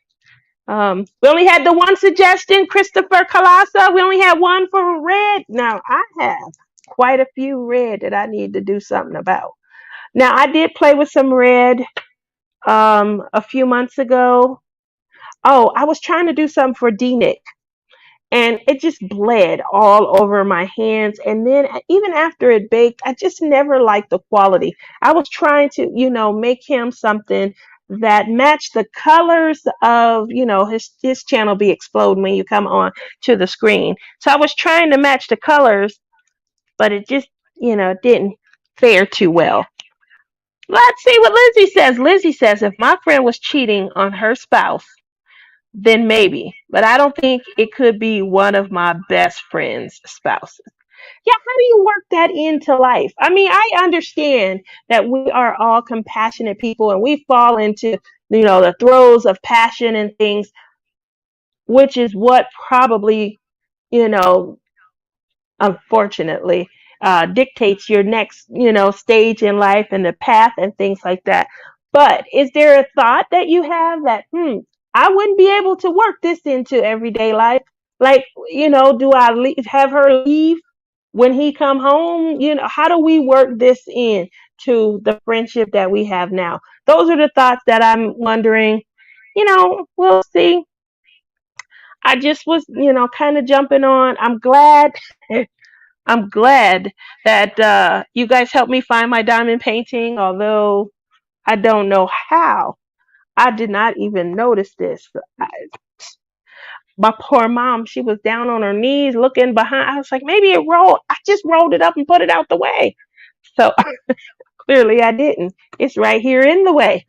[SPEAKER 1] We only had the one suggestion, Christopher Kalasa. We only had one for red. Now I have quite a few red that I need to do something about. Now I did play with some red a few months ago. Oh, I was trying to do something for D-Nick, and it just bled all over my hands. And then even after it baked, I just never liked the quality. I was trying to, make him something that matched the colors of, his channel be exploding when you come on to the screen. So I was trying to match the colors, but it just, didn't fare too well. Let's see what Lizzie says. Lizzie says, if my friend was cheating on her spouse, then maybe. But I don't think it could be one of my best friend's spouses. Yeah, how do you work that into life? I mean, I understand that we are all compassionate people and we fall into, the throes of passion and things, which is what probably, you know, unfortunately, dictates your next, stage in life and the path and things like that. But is there a thought that you have that, I wouldn't be able to work this into everyday life? Like, do I have her leave when he come home? How do we work this in to the friendship that we have now? Those are the thoughts that I'm wondering. We'll see. I just was, kind of jumping on. I'm glad. I'm glad that you guys helped me find my diamond painting, although I don't know how. I did not even notice this. My poor mom, she was down on her knees looking behind. I was like, maybe it rolled. I just rolled it up and put it out the way. So clearly I didn't. It's right here in the way.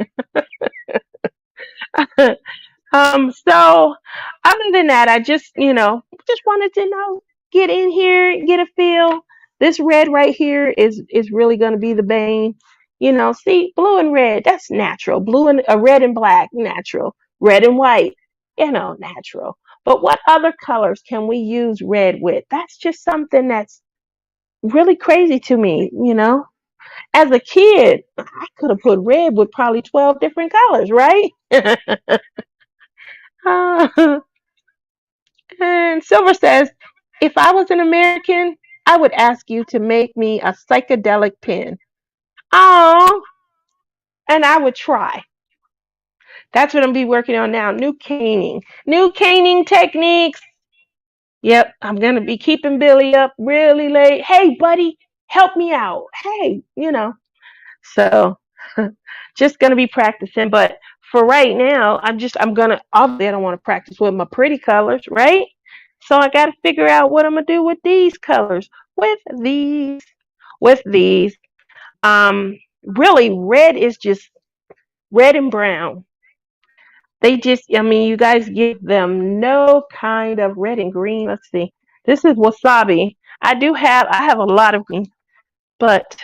[SPEAKER 1] So other than that, I just wanted to get in here, get a feel. This red right here is really going to be the bane. See, blue and red, that's natural. Blue and red and black, natural. Red and white, natural. But what other colors can we use red with? That's just something that's really crazy to me. As a kid, I could have put red with probably 12 different colors, right? And Silver says, if I was an American, I would ask you to make me a psychedelic pen. Oh, and I would try. That's what I'm be working on now. New caning techniques. Yep, I'm gonna be keeping Billy up really late. Hey, buddy, help me out. Hey. So just gonna be practicing. But for right now, I'm gonna obviously I don't want to practice with my pretty colors, right? So I gotta figure out what I'm gonna do with these colors. With these. Really red is just red and brown. I mean, you guys give them no kind of red and green. Let's see. This is wasabi. I have a lot of green, but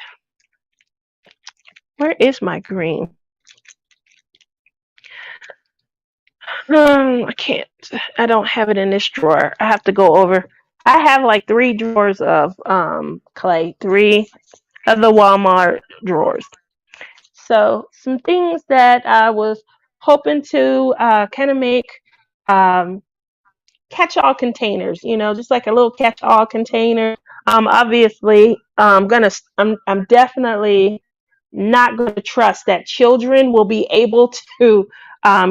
[SPEAKER 1] where is my green? I can't. I don't have it in this drawer. I have to go over. I have like three drawers of clay, three of the Walmart drawers. So some things that I was hoping to kind of make um, catch-all containers. Just like a little catch-all container. Obviously, I'm definitely not going to trust that children will be able to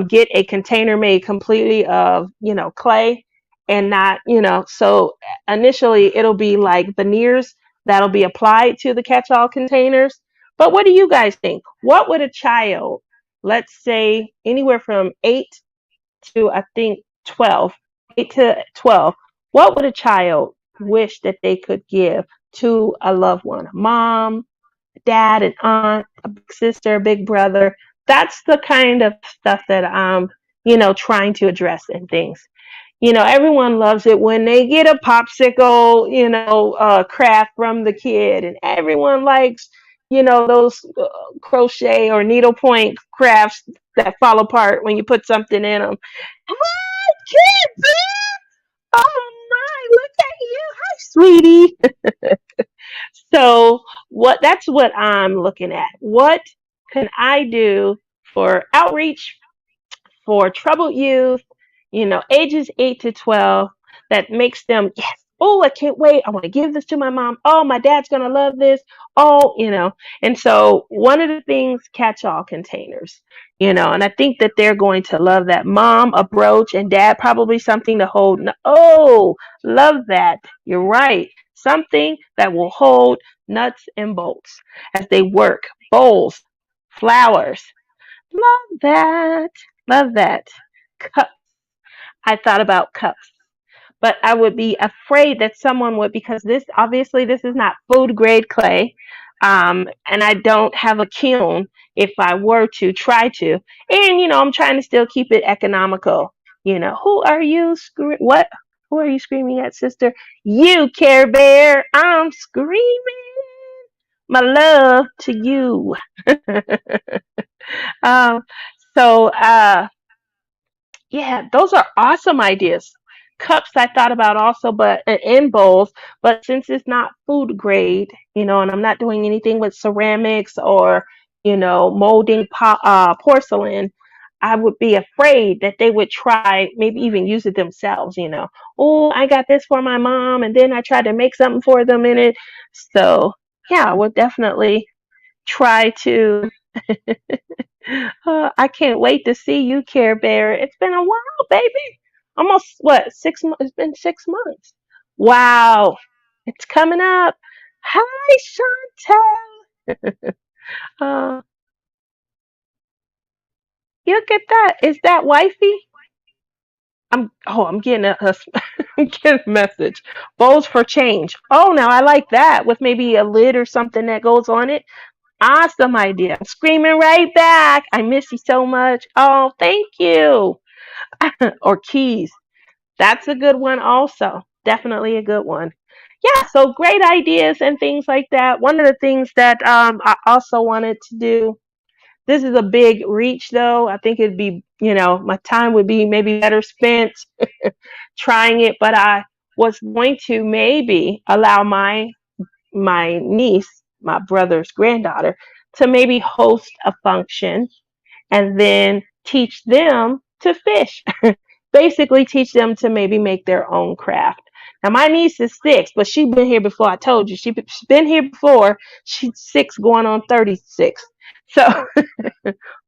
[SPEAKER 1] get a container made completely of, clay and not, so initially it'll be like veneers that'll be applied to the catch-all containers. But what do you guys think? What would a child, let's say anywhere from 8 to I think 12, 8 to 12, what would a child wish that they could give to a loved one? A mom, dad, an aunt, a big sister, a big brother. That's the kind of stuff that I'm, trying to address in things. Everyone loves it when they get a popsicle, craft from the kid, and everyone likes, those crochet or needlepoint crafts that fall apart when you put something in them. Hi, kids! Oh my, look at you. Hi, sweetie. So that's what I'm looking at. What can I do for outreach for troubled youth, ages 8 to 12, that makes them, yes, oh, I can't wait. I want to give this to my mom. Oh, my dad's going to love this. Oh. And so one of the things, catch all containers, and I think that they're going to love that. Mom, a brooch, and dad, probably something to hold. Oh, love that. You're right. Something that will hold nuts and bolts as they work. Bowls, flowers. Love that. Love that. Cups. I thought about cups, but I would be afraid that someone would, because this is not food grade clay. And I don't have a kiln if I were to try to. And, I'm trying to still keep it economical. Who are you? What? Who are you screaming at, sister? You, Care Bear. I'm screaming my love to you. um, so, yeah, those are awesome ideas. Cups I thought about also, but in bowls, but since it's not food grade, and I'm not doing anything with ceramics or, molding porcelain, I would be afraid that they would try, maybe even use it themselves. Oh, I got this for my mom, and then I tried to make something for them in it. So, yeah, I would definitely try to. I can't wait to see you, Care Bear. It's been a while, baby. Almost what, 6 months? It's been 6 months. Wow, it's coming up. Hi, Chantel. Uh, Look at that. Is that wifey? I'm getting I'm getting a message. Bowls for change. Oh, now I like that with maybe a lid or something that goes on it. Awesome idea. I'm screaming right back. I miss you so much. Oh, thank you. Or keys. That's a good one also. Definitely a good one. Yeah, so great ideas and things like that. One of the things that I also wanted to do, this is a big reach though. I think it'd be, my time would be maybe better spent trying it, but I was going to maybe allow my niece, my brother's granddaughter, to maybe host a function and then teach them to fish. Basically, teach them to maybe make their own craft. Now, my niece is 6, but she's been here before. I told you she's been here before. She's 6, going on 36. So,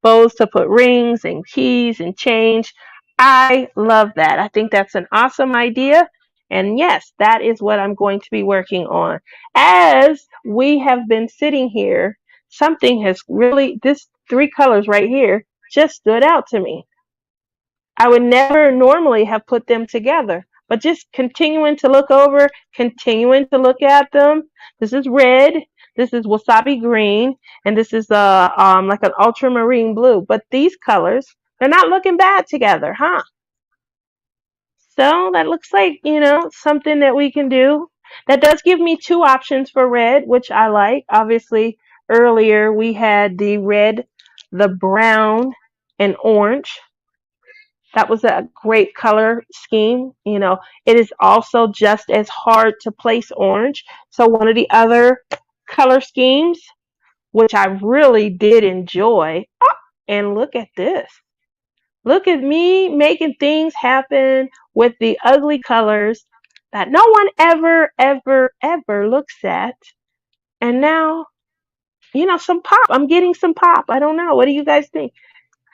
[SPEAKER 1] bows to put rings and keys and change. I love that. I think that's an awesome idea. And yes, that is what I'm going to be working on. As we have been sitting here, something has really, this 3 colors right here just stood out to me. I would never normally have put them together, but just continuing to look over, continuing to look at them. This is red, this is wasabi green, and this is like an ultramarine blue. But these colors, they're not looking bad together, huh? So that looks like, something that we can do. That does give me 2 options for red, which I like. Obviously, earlier we had the red, the brown, and orange. That was a great color scheme. It is also just as hard to place orange. So one of the other color schemes, which I really did enjoy. Oh, and look at this. Look at me making things happen with the ugly colors that no one ever, ever, ever looks at. And now, some pop. I'm getting some pop. I don't know. What do you guys think?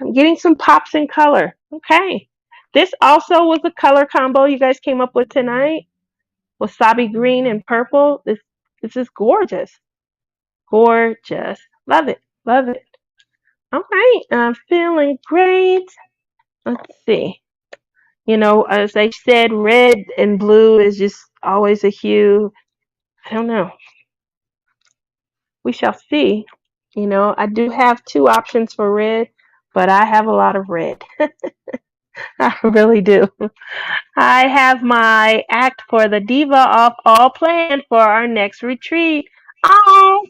[SPEAKER 1] I'm getting some pops in color. Okay. This also was a color combo you guys came up with tonight. Wasabi green and purple. This is gorgeous. Gorgeous. Love it. Love it. All right. I'm feeling great. Let's see. As I said, red and blue is just always a hue. I don't know. We shall see. I do have 2 options for red, but I have a lot of red. I really do. I have my act for the diva off all planned for our next retreat. Oh,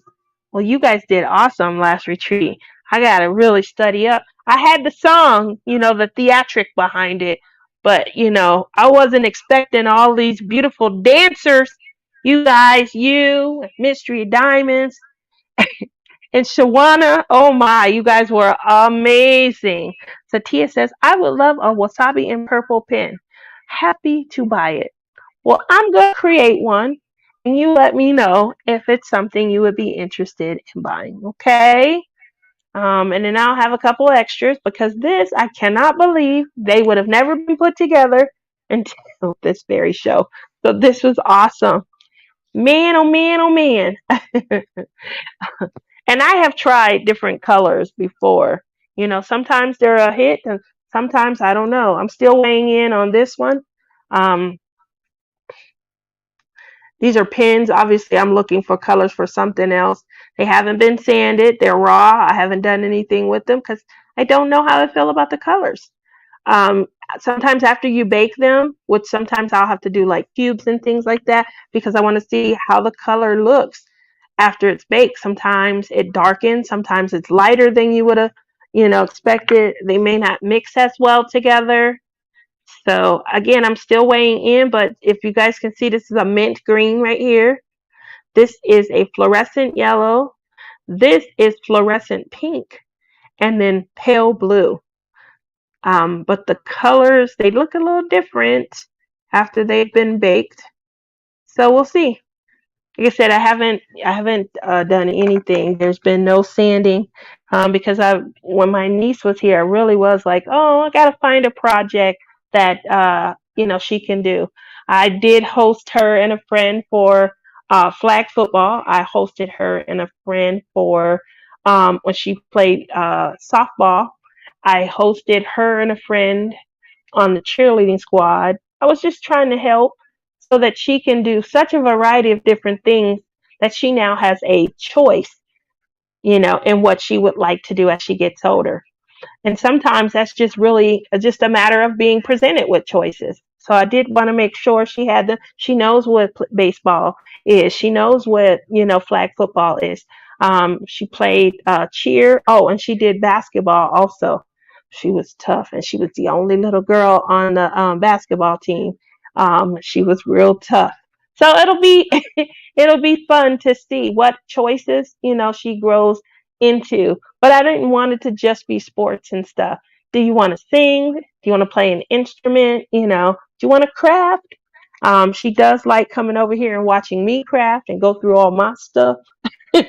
[SPEAKER 1] well, you guys did awesome last retreat. I gotta really study up. I had the song, the theatric behind it, but I wasn't expecting all these beautiful dancers. You guys, Mystery Diamonds, and Shawana. Oh my, you guys were amazing. Satia says, I would love a wasabi and purple pen. Happy to buy it. Well, I'm going to create one, and you let me know if it's something you would be interested in buying, okay? And then I'll have a couple extras because this, I cannot believe they would have never been put together until this very show. So this was awesome. Man, oh man, oh man. And I have tried different colors before. Sometimes they're a hit and sometimes I don't know. I'm still weighing in on this one. Um, These are pins. Obviously, I'm looking for colors for something else. They haven't been sanded. They're raw. I haven't done anything with them because I don't know how I feel about the colors. Um, Sometimes after you bake them, which sometimes I'll have to do like cubes and things like that because I want to see how the color looks after it's baked. Sometimes it darkens, sometimes it's lighter than you would have, expected. They may not mix as well together. So again, I'm still weighing in, but if you guys can see, this is a mint green right here. This is a fluorescent yellow. This is fluorescent pink, and then pale blue. But the colors, they look a little different after they've been baked. So we'll see. Like I said, I haven't done anything. There's been no sanding because when my niece was here, I really was like, oh, I gotta find a project that she can do. I did host her and a friend for flag football. I hosted her and a friend for when she played softball. I hosted her and a friend on the cheerleading squad. I was just trying to help so that she can do such a variety of different things that she now has a choice, in what she would like to do as she gets older. And sometimes that's just really just a matter of being presented with choices. So I did want to make sure she knows what baseball is. She knows what, flag football is. She played cheer. Oh, and she did basketball also. She was tough, and she was the only little girl on the basketball team. She was real tough. So it'll be fun to see what choices, she grows into. But I didn't want it to just be sports and stuff. Do you want to sing? Do you want to play an instrument? Do you want to craft? She does like coming over here and watching me craft and go through all my stuff. Hey,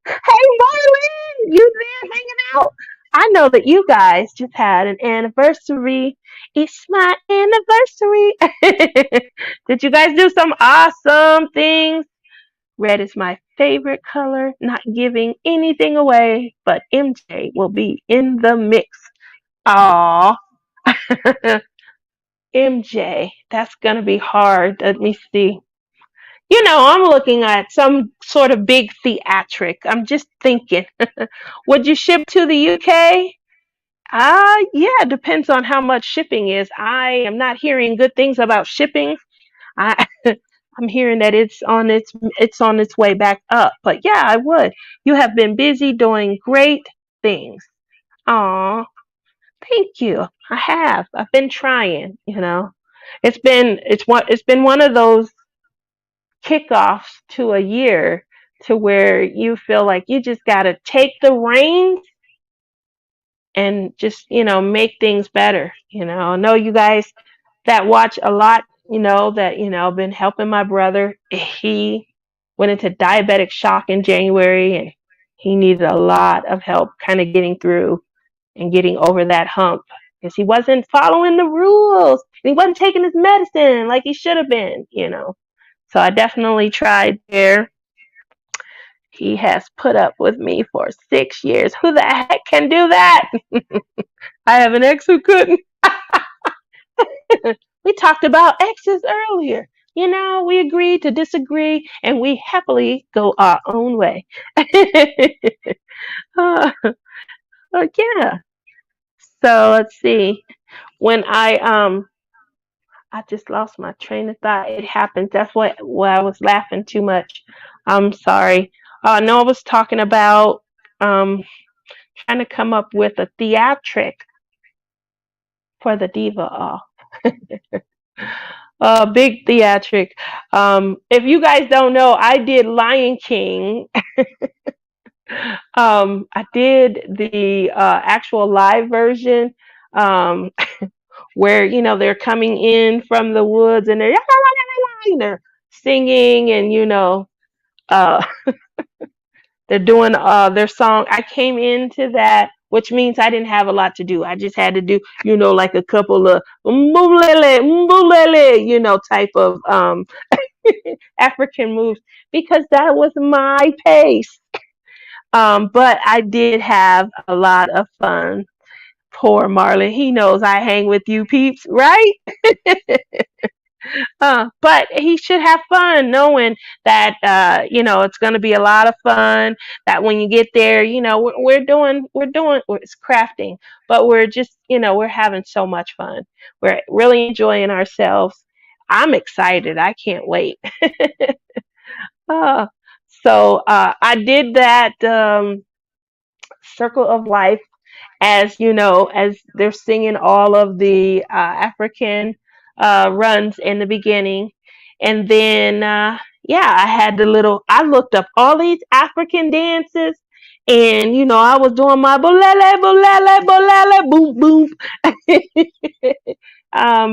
[SPEAKER 1] Marlon, you there hanging out? I know that you guys just had an anniversary. It's my anniversary. Did you guys do some awesome things? Red is my favorite color, not giving anything away, but MJ will be in the mix. Aw, MJ, that's gonna be hard. Let me see. I'm looking at some sort of big theatric. I'm just thinking. Would you ship to the UK? Yeah, it depends on how much shipping is. I am not hearing good things about shipping. I I'm hearing that it's on its way back up. But yeah, I would. You have been busy doing great things. Aw, thank you. I have. I've been trying. It's been one of those kickoffs to a year to where you feel like you just gotta take the reins and just, make things better. I know you guys that watch a lot, that, been helping my brother. He went into diabetic shock in January and he needed a lot of help kind of getting through and getting over that hump because he wasn't following the rules. He wasn't taking his. Like he should have been. So I definitely tried there. He has put up with me for 6 years. Who the heck can do that? I have an ex who couldn't. We talked about exes earlier. We agreed to disagree and we happily go our own way. uh, yeah. So let's see. When I just lost my train of thought. It happens. That's why I was laughing too much. I'm sorry. No, I was talking about um trying to come up with a theatric for the diva off. Big theatric. If you guys don't know, I did Lion King. I did the actual live version, um, where they're coming in from the woods and they're singing and uh, they're doing their song. I came into that, which means I didn't have a lot to do. I just had to do, like a couple of mbulele, mbulele, type of African moves because that was my pace. But I did have a lot of fun. Poor Marlon. He knows I hang with you peeps, right? But he should have fun knowing that, it's going to be a lot of fun. That when you get there, it's crafting, but we're just, we're having so much fun. We're really enjoying ourselves. I'm excited. I can't wait. uh, I did that Circle of Life, as they're singing all of the African runs in the beginning. And then, I looked up all these African dances. And, I was doing my bolele, bolele, bolele, boom, boom.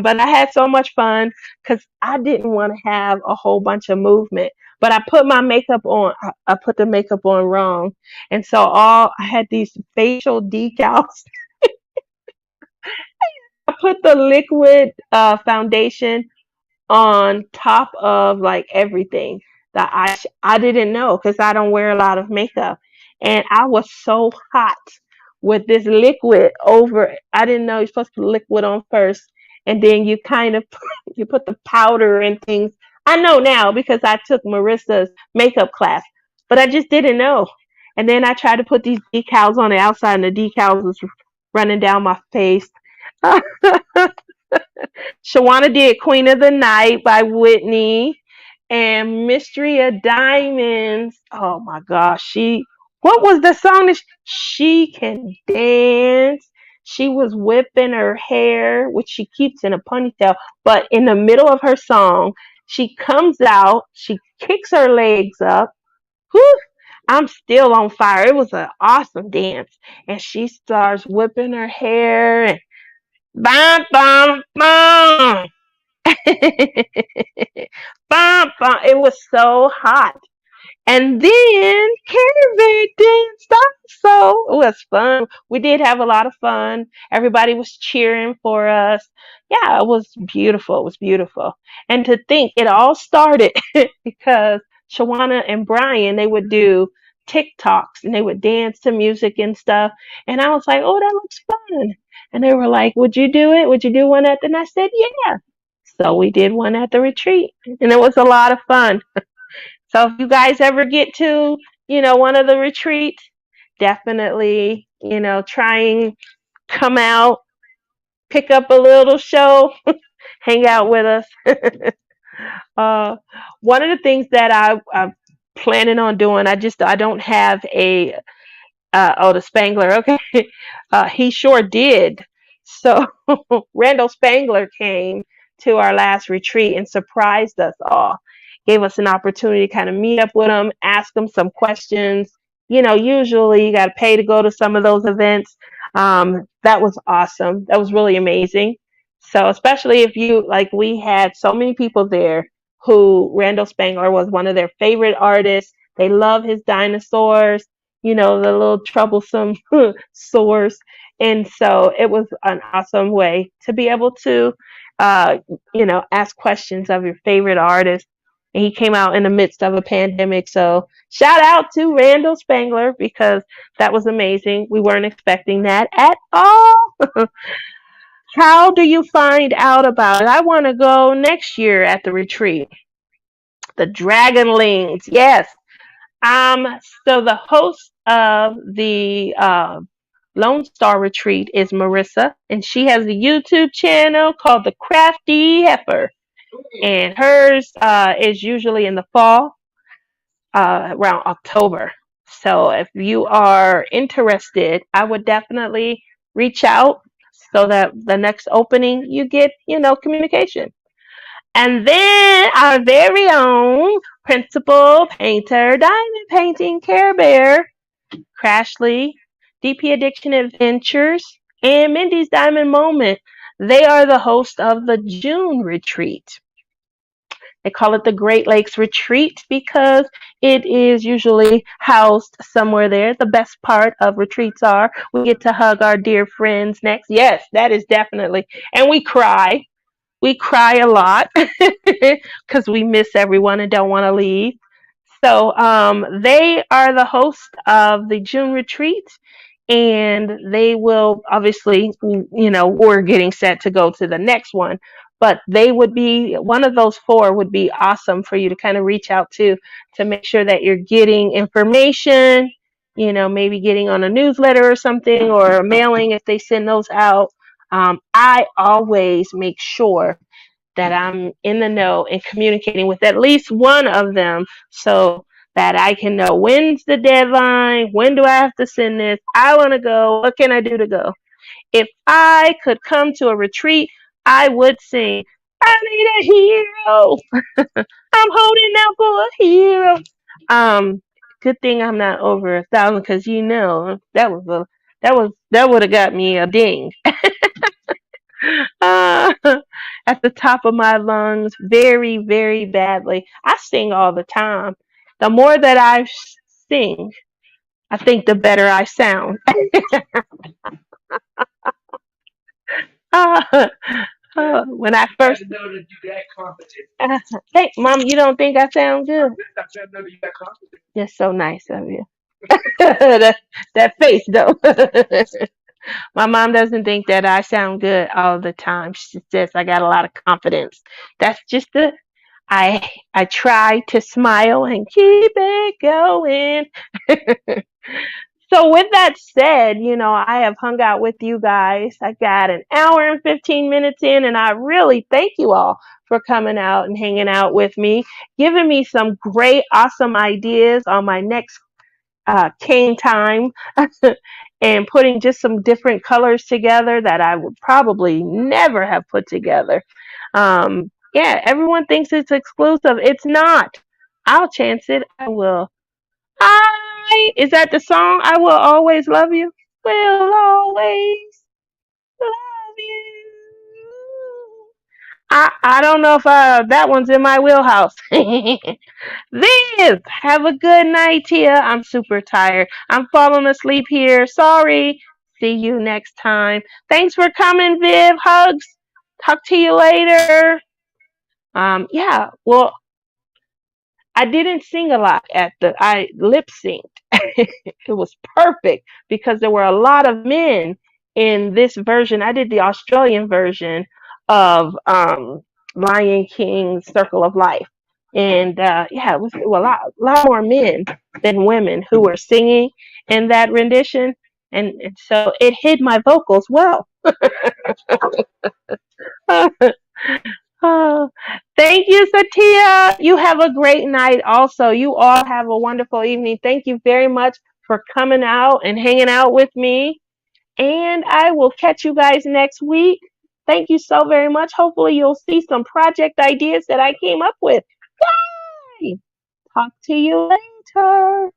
[SPEAKER 1] But I had so much fun because I didn't want to have a whole bunch of movement. But I put my makeup on. I put the makeup on wrong, and so I had these facial decals. I put the liquid foundation on top of like everything that I didn't know because I don't wear a lot of makeup, and I was so hot with this liquid over. I didn't know you're supposed to put liquid on first, and then you kind of you put the powder and things. I know now because I took Marissa's makeup class, but I just didn't know. And then I tried to put these decals on the outside, and the decals was running down my face. Shawana did Queen of the Night by Whitney, and Mystery of Diamonds. Oh my gosh, what was the song that she can dance? She was whipping her hair, which she keeps in a ponytail, but in the middle of her song, she comes out, she kicks her legs up. Whew, I'm still on fire. It was an awesome dance. And she starts whipping her hair and bam, bam, bam. Bum, bum. It was so hot. And then Caravan didn't stop. So it was fun. We did have a lot of fun. Everybody was cheering for us. Yeah, it was beautiful. It was beautiful. And to think it all started because Shawana and Brian, they would do TikToks and they would dance to music and stuff. And I was like, oh, that looks fun. And they were like, would you do it? Would you do one at the? And I said, yeah. So we did one at the retreat, and it was a lot of fun. So if you guys ever get to, one of the retreats, definitely, try and come out, pick up a little show, hang out with us. uh, One of the things that I'm planning on doing, I don't have a the Spangler. Okay. He sure did. So Randall Spangler came to our last retreat and surprised us all. Gave us an opportunity to kind of meet up with him, ask him some questions. Usually you got to pay to go to some of those events. That was awesome. That was really amazing. So especially if we had so many people there who Randall Spangler was one of their favorite artists. They love his dinosaurs, the little troublesome source. And so it was an awesome way to be able to, ask questions of your favorite artist. And he came out in the midst of a pandemic. So shout out to Randall Spangler because that was amazing. We weren't expecting that at all. How do you find out about it? I want to go next year at the retreat. The Dragonlings, yes. Um, so the host of the Lone Star Retreat is Marissa, and she has a YouTube channel called The Crafty Heifer, and hers is usually in the fall, around October. So if you are interested, I would definitely reach out so that the next opening you get, communication. And then our very own principal painter, diamond painting Care Bear, Crashly, DP Addiction Adventures, and Mindy's Diamond Moment. They are the host of the June retreat. They call it the Great Lakes Retreat because it is usually housed somewhere there. The best part of retreats are we get to hug our dear friends next. Yes, that is definitely. And we cry. We cry a lot because we miss everyone and don't want to leave. So they are the host of the June retreat, and they will obviously, we're getting set to go to the next one. but they would be one of those four would be awesome for you to kind of reach out to make sure that you're getting information, maybe getting on a newsletter or something, or a mailing if they send those out. I always make sure that I'm in the know and communicating with at least one of them so that I can know when's the deadline, when do I have to send this, I want to go, what can I do to go? If I could come to a retreat, I would sing, I need a hero. I'm holding out for a hero. Um, Good thing I'm not over 1,000 because that would have got me a ding. uh, at the top of my lungs, very, very badly. I sing all the time. The more that I sing, I think the better I sound. uh, when I first, hey, Mom, you don't think I sound good? That's so nice of you. that face, though. My mom doesn't think that I sound good all the time. She says I got a lot of confidence. That's just the I try to smile and keep it going. So with that said, I have hung out with you guys. I got an hour and 15 minutes in, and I really thank you all for coming out and hanging out with me, giving me some great, awesome ideas on my next cane time and putting just some different colors together that I would probably never have put together. Yeah, everyone thinks it's exclusive. It's not. I'll chance it. I will. Is that the song? I will always love you. Will always love you. I don't know if that one's in my wheelhouse. Viv, have a good night, Tia. I'm super tired. I'm falling asleep here. Sorry. See you next time. Thanks for coming, Viv. Hugs. Talk to you later. Yeah. Well, I didn't sing a lot I lip synced. It was perfect because there were a lot of men in this version. I did the Australian version of Lion King's Circle of Life. And yeah, it was a lot more men than women who were singing in that rendition. And so it hid my vocals well. Oh, thank you, Satya. You have a great night also. You all have a wonderful evening. Thank you very much for coming out and hanging out with me. And I will catch you guys next week. Thank you so very much. Hopefully, you'll see some project ideas that I came up with. Yay! Talk to you later.